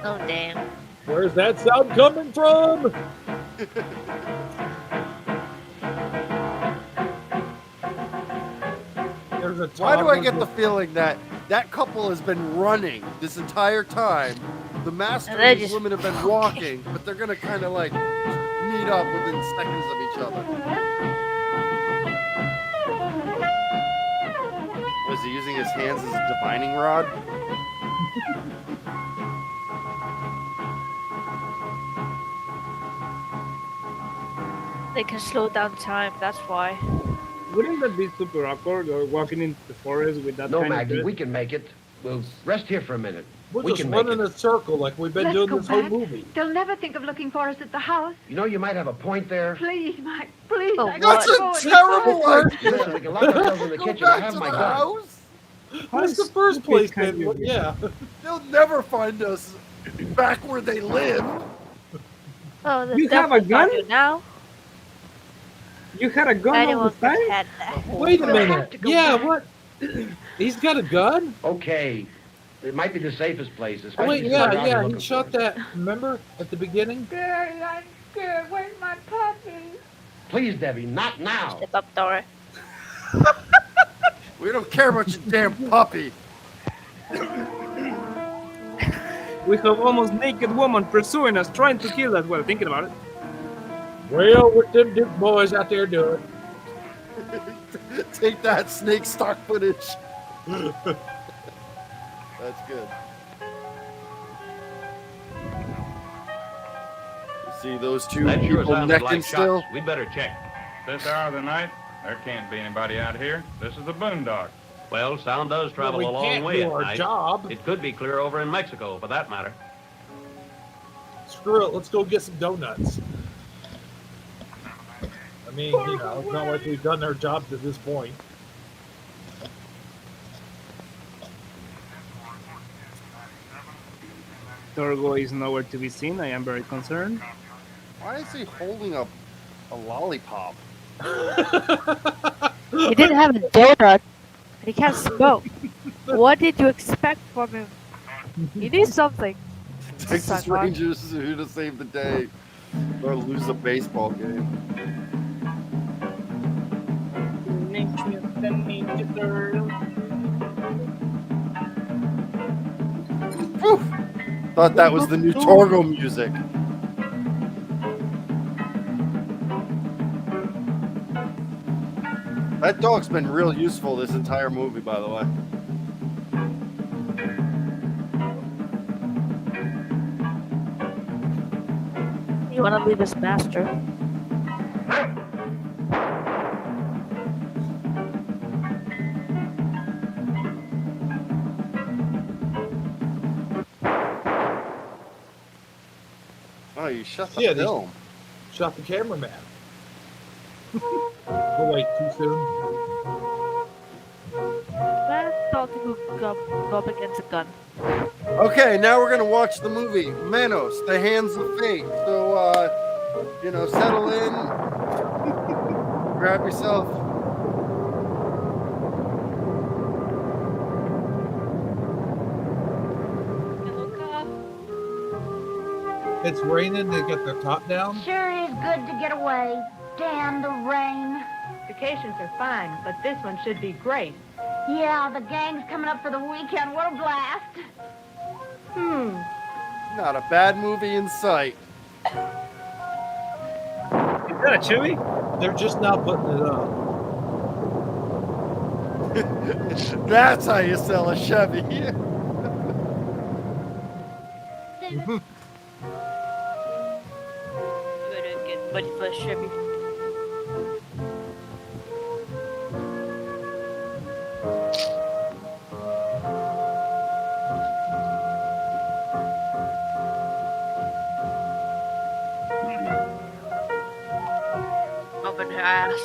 Oh, damn. Where's that sound coming from? There's a Why do I toddler get the feeling that that couple has been running this entire time? The master And they and these just women have been walking, but they're gonna kind of like meet up within seconds of each other. Was he using his hands as a divining rod? They can slow down time, that's why. Wouldn't that be super awkward, or walking into the forest with that No, kind of Maggie, dress? we can make it. We'll rest here for a minute. We'll We just can run make in it. a circle like we've been Let's doing go this whole back. movie. They'll never think of looking for us at the house. You know, you might have a point there. Please, Mike, please. Oh, I That's gotta go. a It's terrible hard. idea. Listen, we can lock ourselves in the Go kitchen. I back have to my the gun. house. What's the first place can then? you do? Yeah. They'll never find us back where they live. Oh, the You have devil a gun? got you now. You had a gun all Anyone the time? could have that. Wait a We'll have minute. to go Yeah, back. what? He's got a gun? Okay. It might be the safest place. Oh, especially wait, since yeah, we're out yeah. He looking shot for it. that, remember, at the beginning? Daddy, I'm scared. Where's my puppy? Please, Debbie, not now. Step up, Dora. We don't care about your damn puppy. We have almost naked woman pursuing us, trying to kill us. Well, thinking about it. Well, what them Duke boys out there doing? Take that snake stock footage. That's good. You see those two That sure people sounds necking like still? shots. We'd better check. This hour of the night, there can't be anybody out here. This is the boondock. Well, sound does travel we a long can't way do at our night. job. It could be clear over in Mexico, for that matter. Screw it, let's go get some donuts. I mean, you know, it's not like we've done our job to this point. Torgo is nowhere to be seen. I am very concerned. Why is he holding a lollipop? He didn't have a donut, and he can't smoke. What did you expect from him? He needs something. Texas Suck on. Rangers is here to save the day or lose a baseball game. Woo! Thought that was the new Torgo music. That dog's been real useful this entire movie, by the way. You want to leave his master? Oh, you shut the Yeah, they film. shot the cameraman. Oh wait, too soon. Man thought he could go up against a gun. Okay, now we're gonna watch the movie Manos, The Hands of Fate. So, you know, settle in, grab yourself. It's raining. They got their top down. Sure is good to get away. Damn the rain. Vacations are fine, but this one should be great. Yeah, the gang's coming up for the weekend. What a blast. Not a bad movie in sight. Is that a Chevy? They're just now putting it up. That's how you sell a Chevy. Better get money for a Chevy. Up in her ass.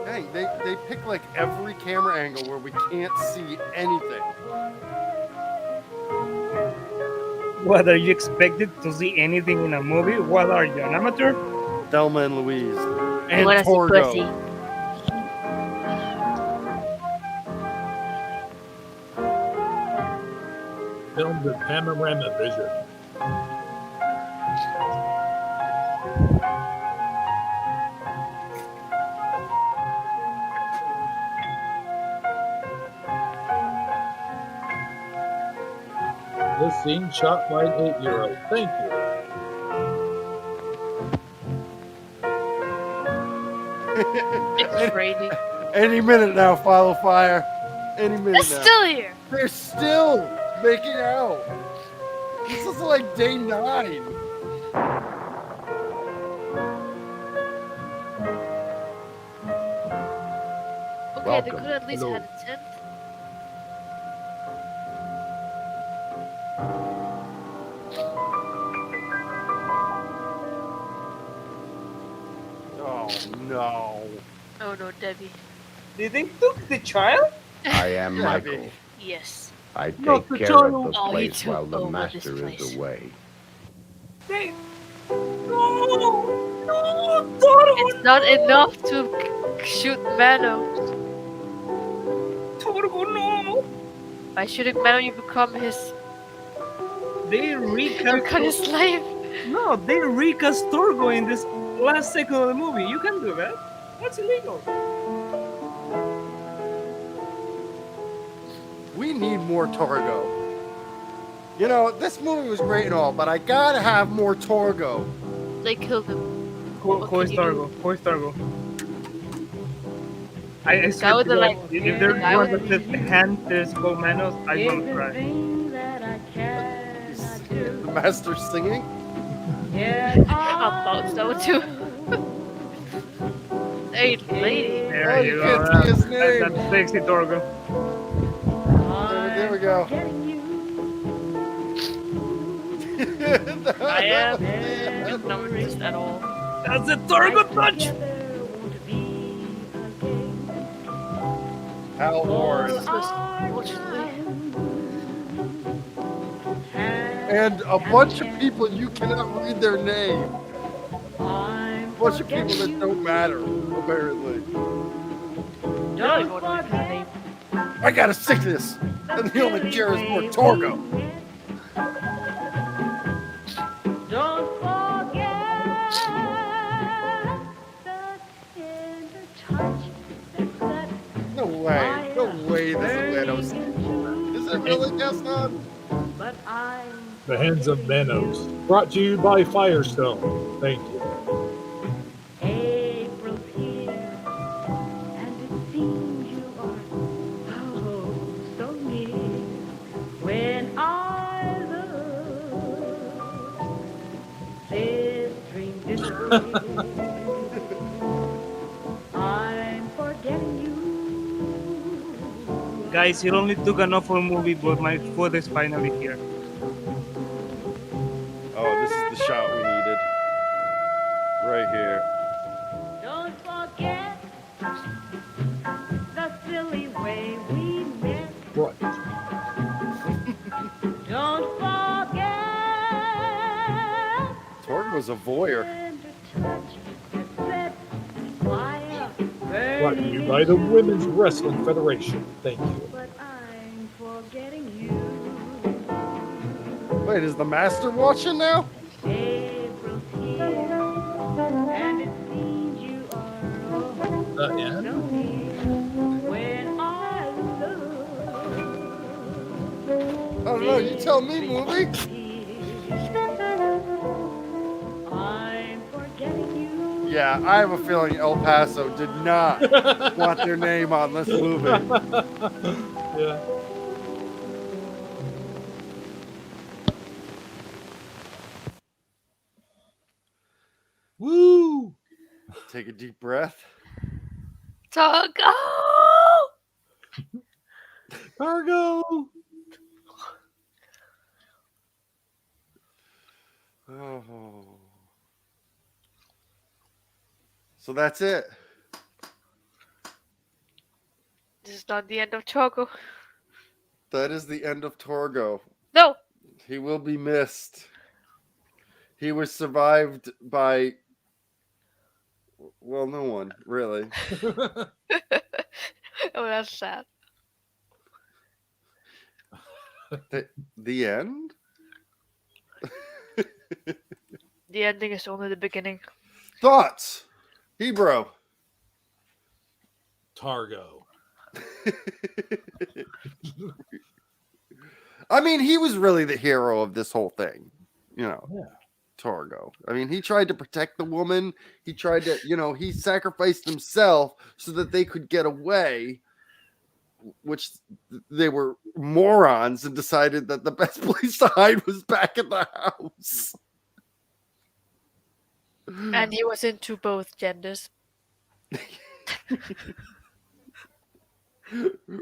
Hey, they pick like every camera angle where we can't see anything. What, are you expected to see anything in a movie? What are you, an amateur? Thelma and Louise. I And wanna see Torgo. pussy. Filmed in panorama vision. This scene shot by an 8-year-old. Thank you. It's raining. Any minute now, Follow Fire. Any minute It's now. still here. They're still making out. This is like day 9. Okay, they could at least had a tent. Oh no. Oh no, Debbie. Did they took the child? I am Yeah, Michael. Yes. I Not take the care of child. the Oh, he place took while the over master this is place. away. They... No, Toro, It's not enough to shoot Manos. Torgo, no. By shooting Manos, you become his. They You recast. become his slave. No, they recast Torgo in this last second of the movie. You can do that. That's illegal. We need more Torgo. You know, this movie was great and all, but I gotta have more Torgo. They killed him. Who is Torgo? Who is Torgo? I swear with to the, God, like, if there's the guy one with that says hand is called Manos, I'm gonna cry. The master singing? I thought so too. Hey, lady. There Oh, you you go. can't see his name. That's sexy Torgo. There we go. I am not racist at all. That's the Torgo touch. Hal Wars. And a bunch of people you cannot read their name. A bunch of people that don't matter, apparently. I got a sickness, and the only cure is more Torgo. Don't forget the tender touch that No way this is Manos. Is it really Gaston? but I'm The Hands of Manos. Brought to you by Firestone. Thank you. April's here, and it seems you are oh so near. When I look, this dream disappears. I'm forgetting you. Guys, it only took an awful movie, but my foot is finally here. Oh, this is the shot we needed. Right here. Don't forget the silly way we met. What? Don't forget Torg was a voyeur. Brought to you by the Women's Wrestling Federation. Thank you. But I'm forgetting you. Wait, is the master watching now? April's here, and it seems you are Yeah. so near. When I look, I don't know. You tell me, movie. I'm forgetting you. Yeah, I have a feeling El Paso did not want their name on this movie. Yeah. Woo! Take a deep breath. Togo! Cargo! Oh. So that's it. This is not the end of Togo. That is the end of Torgo. No. He will be missed. He was survived by, well, no one, really. Oh, that's sad. The end? The ending is only the beginning. Thoughts? Hebrew. Targo. I mean, he was really the hero of this whole thing. You know, Yeah. Torgo. I mean, he tried to protect the woman. He tried to, he sacrificed himself so that they could get away, which they were morons and decided that the best place to hide was back at the house. And he was into both genders.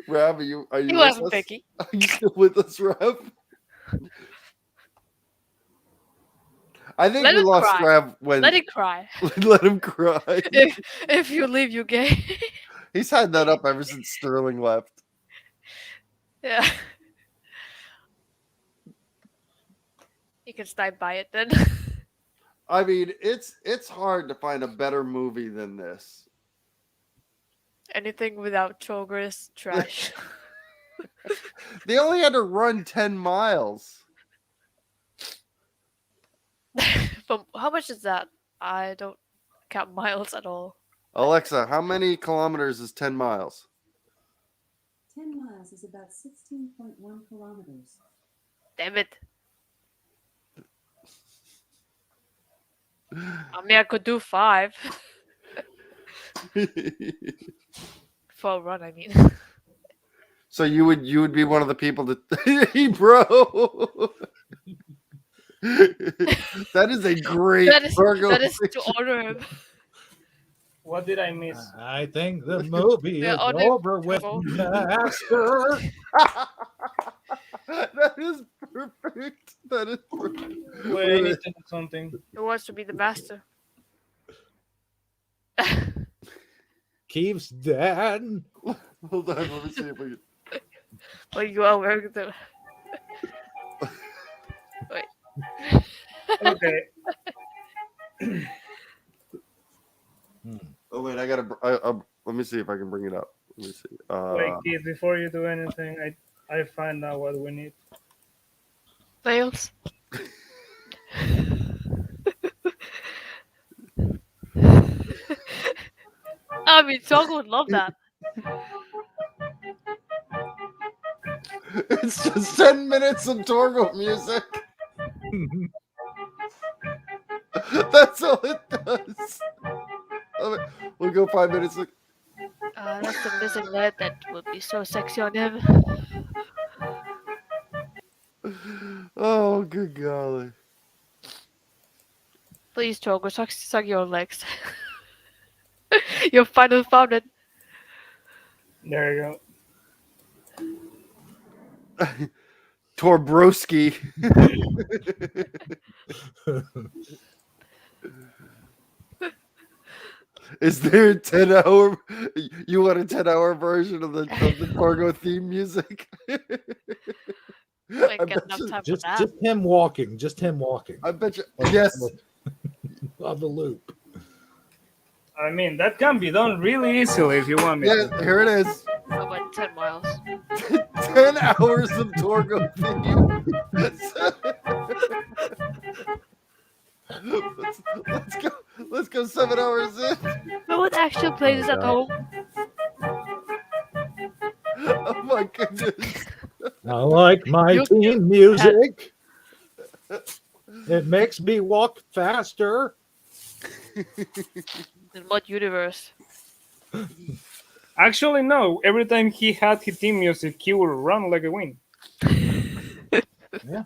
Rav, are you He with wasn't us? picky. Are you still with us, Rav? I think Let we him lost cry. Rav when Let him cry. let him cry. If you leave, you gay. He's had that up ever since Sterling left. Yeah. You can stand by it then. I mean, it's hard to find a better movie than this. Anything without Togo is trash. They only had to run 10 miles. But how much is that? I don't count miles at all. Alexa, how many kilometers is 10 miles? 10 miles is about 16.1 kilometers. Damn it. I mean, I could do 5. For a run, I mean. So you would be one of the people that bro. That is a great that is burger. to honor him. What did I miss? I think the movie is over with, Master. That is perfect. That is perfect. Wait, I need to do something. Who wants to be the master? Keeps dead. Hold on, let me see if we can. Well, you are wearing the. Wait. Okay. Oh wait, I gotta. Let me see if I can bring it up. Let me see. Wait, Keith, before you do anything, I find out what we need. Nails. I mean, Togo would love that. It's just 10 minutes of Torgo music. That's all it does. We'll go 5 minutes. That's the missing leg that would be so sexy on him. Oh, good golly. Please, Togo, suck your legs. You finally found it. There you go. Torbrowski. Is there a 10-hour? You want a 10-hour version of the Torgo theme music? I get enough time for that. Just him walking. Just him walking. I bet you. Yes. On the loop. I mean, that can be done really easily if you want me Yeah, to. here it is. How about 10 miles? 10 hours of Torgo theme. Let's go 7 hours in. I would actually play this at home. Oh my goodness. I like my theme music. It makes me walk faster. In what universe? Actually, no. Every time he had his theme music, he would run like a wind. Yeah.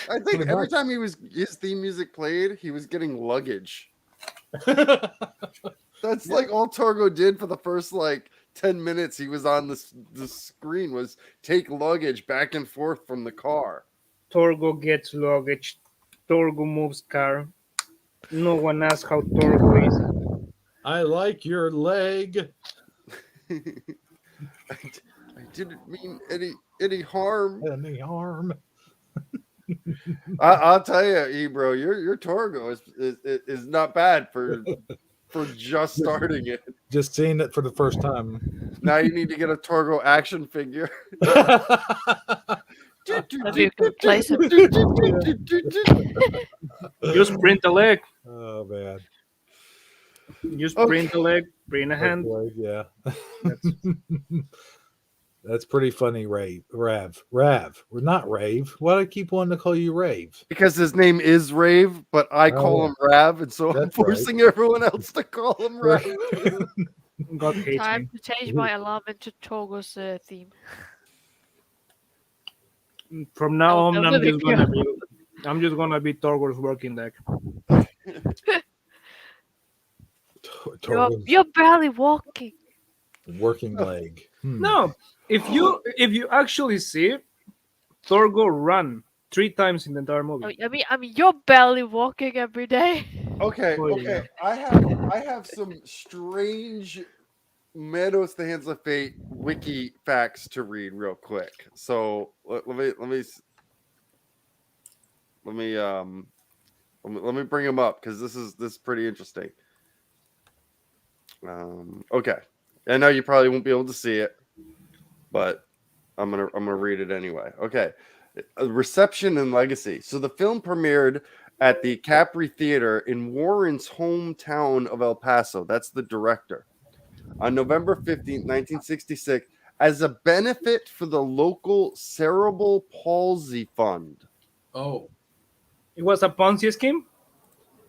I think every time his theme music played, he was getting luggage. That's like all Torgo did for the first 10 minutes he was on the screen was take luggage back and forth from the car. Torgo gets luggage. Torgo moves car. No one asks how Torgo is. I like your leg. I didn't mean any harm. Any harm. I'll tell you, Ebro, your Torgo is not bad for just starting it. Just seeing it for the first time. Now you need to get a Torgo action figure. You can place him. Just print the leg. Oh man. Just print the leg, print a hand. Yeah. That's pretty funny, Rav. We're not Rave. Why do I keep wanting to call you Rave? Because his name is Rave, but I call him Rav, and so I'm That's forcing everyone else to call him Rav. God hates Time me. to change my alarm into Togo's theme. From now on, I'll I'm live with just gonna be Torgo's working deck. You're barely walking. Working leg. No, if you actually see it, Torgo run 3 times in the entire movie. I mean, you're barely walking every day. Okay. I have some strange Manos the Hands of Fate wiki facts to read real quick. So let me bring them up because this is pretty interesting. Okay. I know you probably won't be able to see it, but I'm gonna read it anyway. Okay. Reception and legacy. So the film premiered at the Capri Theater in Warren's hometown of El Paso. That's the director. On November 15th, 1966, as a benefit for the local cerebral palsy fund. Oh. It was a Ponzi scheme?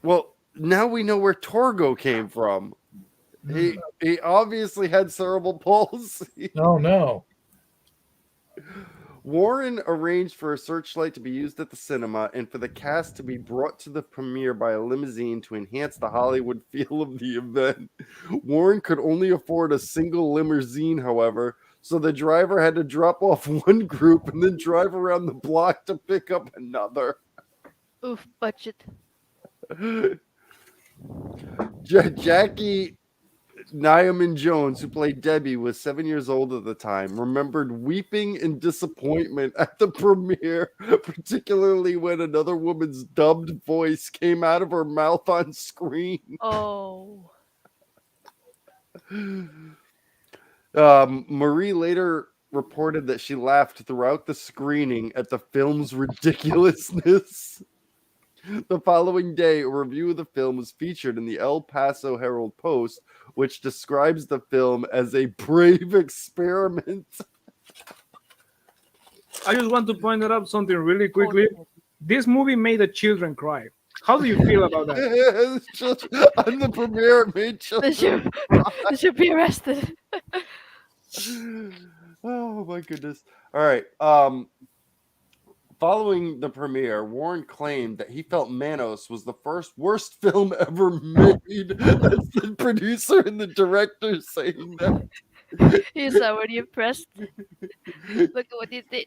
Well, now we know where Torgo came from. He obviously had cerebral palsy. Oh no. Warren arranged for a searchlight to be used at the cinema and for the cast to be brought to the premiere by a limousine to enhance the Hollywood feel of the event. Warren could only afford a single limousine, however, so the driver had to drop off one group and then drive around the block to pick up another. Oof, budget. Jackie Nyaman Jones, who played Debbie, was 7 years old at the time, remembered weeping in disappointment at the premiere, particularly when another woman's dubbed voice came out of her mouth on screen. Oh. Marie later reported that she laughed throughout the screening at the film's ridiculousness. The following day, a review of the film was featured in the El Paso Herald Post, which describes the film as a brave experiment. I just want to point out something really quickly. This movie made the children cry. How do you feel about that? On the premiere, it made They children. they should be arrested. Oh my goodness! All right. Following the premiere, Warren claimed that he felt Manos was the first worst film ever made. That's the producer and the director saying that. He's already impressed. Look at what he did.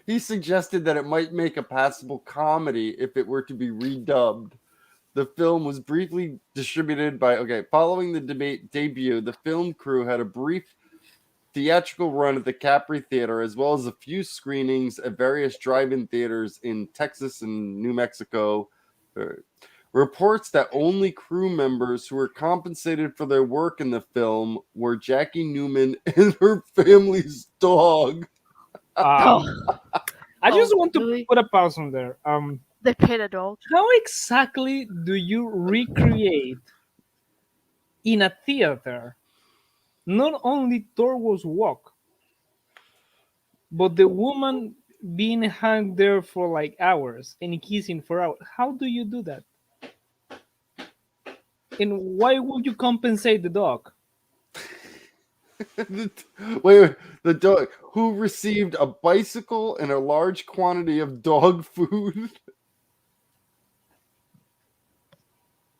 He suggested that it might make a passable comedy if it were to be redubbed. The film was briefly distributed by. Okay, following the debut, the film crew had a brief theatrical run at the Capri Theater, as well as a few screenings at various drive-in theaters in Texas and New Mexico. Reports that only crew members who were compensated for their work in the film were Jackie Newman and her family's dog. I just want to really? put a pause on there. They paid a dog. How exactly do you recreate in a theater not only Torgo's walk, but the woman being hung there for like hours and kissing for hours? How do you do that? And why would you compensate the dog? Wait, the dog who received a bicycle and a large quantity of dog food.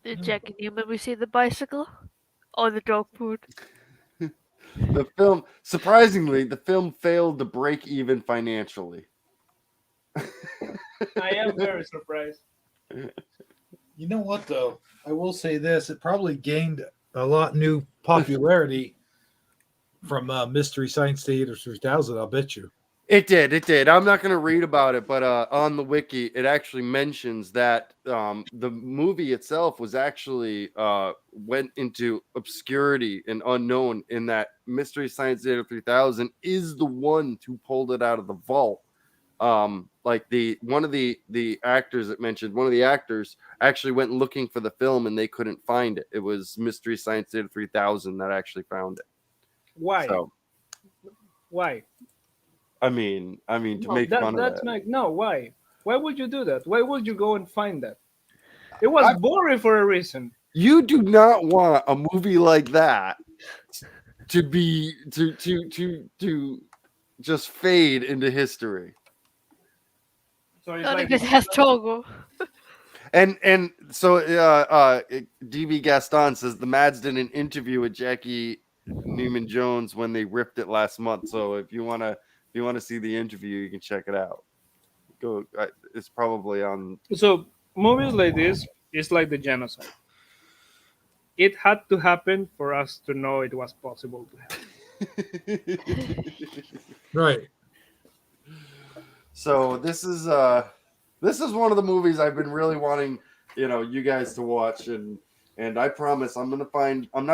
Did Jackie Newman receive the bicycle or the dog food? The film, surprisingly, the film failed to break even financially. I am very surprised. You know what, though? I will say this. It probably gained a lot new popularity from Mystery Science Theater 3000, I'll bet you. It did. I'm not going to read about it, but on the wiki, it actually mentions that the movie itself was actually went into obscurity and unknown in that Mystery Science Theater 3000 is the one who pulled it out of the vault. Like one of the actors that mentioned, one of the actors actually went looking for the film and they couldn't find it. It was Mystery Science Theater 3000 that actually found it. Why? So, why? I mean, to No, make fun of that. No, why? Why would you do that? Why would you go and find that? It was boring for a reason. You do not want a movie like that to be to just fade into history. So it's Not like because it has Togo. And so DB Gaston says the Mads did an interview with Jackie Newman Jones when they ripped it last month. So if you want to see the interview, you can check it out. Go, it's probably on. So movies like this is like the genocide. It had to happen for us to know it was possible to happen. Right. So this is one of the movies I've been really wanting, you guys to watch, and I promise I'm not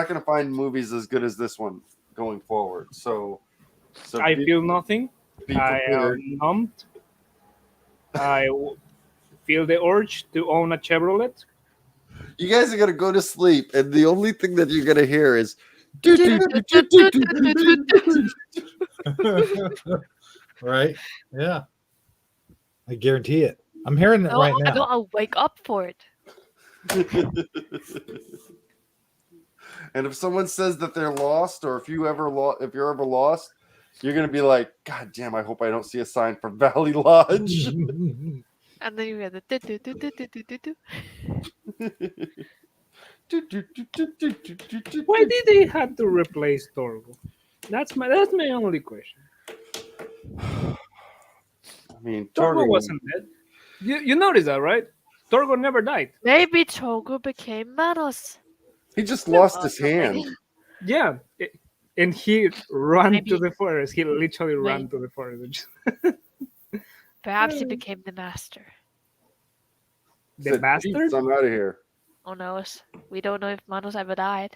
gonna find movies as good as this one going forward. So I feel nothing. I prepared. am numbed. I feel the urge to own a Chevrolet. You guys are gonna go to sleep, and the only thing that you're gonna hear is. Right? Yeah. I guarantee it. I'm hearing it right now. I'll wake up for it. And if someone says that they're lost, or if you're ever lost, you're gonna be like, God damn! I hope I don't see a sign for Valley Lodge. And then you hear the Why did they have to replace Torgo? That's my only question. I mean, Torgo wasn't dead. You noticed that, right? Torgo never died. Maybe Togo became Manos. He just lost his hand. Yeah, and he ran to the forest. He literally ran to the forest. Perhaps he became the master. The bastard? I'm out of here. Who knows? We don't know if Manos ever died.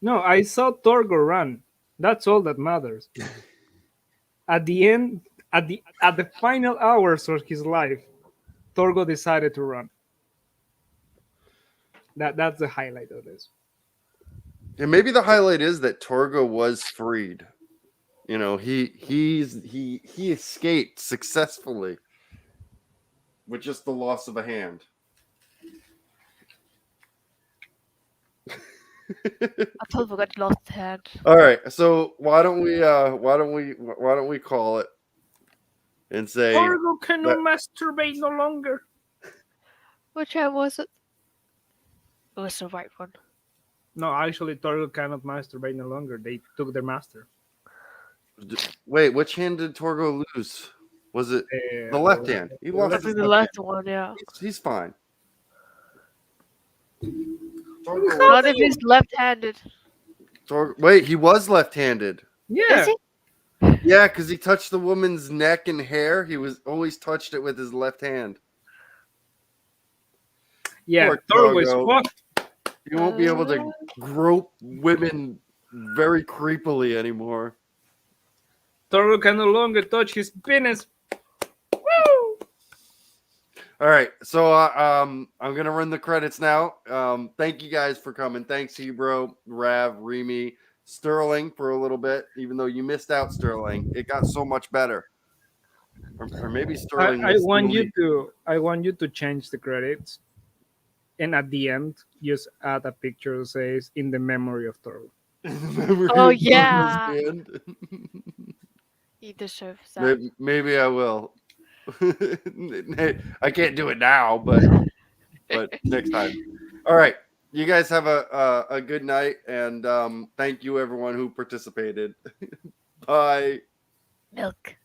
No, I saw Torgo run. That's all that matters. At the end, at the final hours of his life, Torgo decided to run. That's the highlight of this. And maybe the highlight is that Torgo was freed. He escaped successfully with just the loss of a hand. I totally forgot you lost the hand. All right, so why don't we call it and say Torgo cannot that- masturbate no longer. Which hand was it? It was the right one. No, actually, Torgo cannot masturbate no longer. They took their master. wait, which hand did Torgo lose? Was it the left hand? He I lost his think the left left one, yeah. hand. He's fine. Not if he's left-handed. Wait, he was left-handed. Yeah. Is he? Yeah, because he touched the woman's neck and hair. He was always touched it with his left hand. Yeah, Poor Torgo is Torgo. fucked. He won't be able to grope women very creepily anymore. Torgo can no longer touch his penis. Woo! All right, so I'm gonna run the credits now. Thank you guys for coming. Thanks, Hebro, Rav, Remy, Sterling for a little bit. Even though you missed out, Sterling, it got so much better. Or maybe Sterling. I want you to change the credits, and at the end, just add a picture that says "in the memory of Torgo." Oh yeah. He deserves that. Maybe I will. I can't do it now, but next time. All right, you guys have a good night, and thank you everyone who participated. Bye. Milk.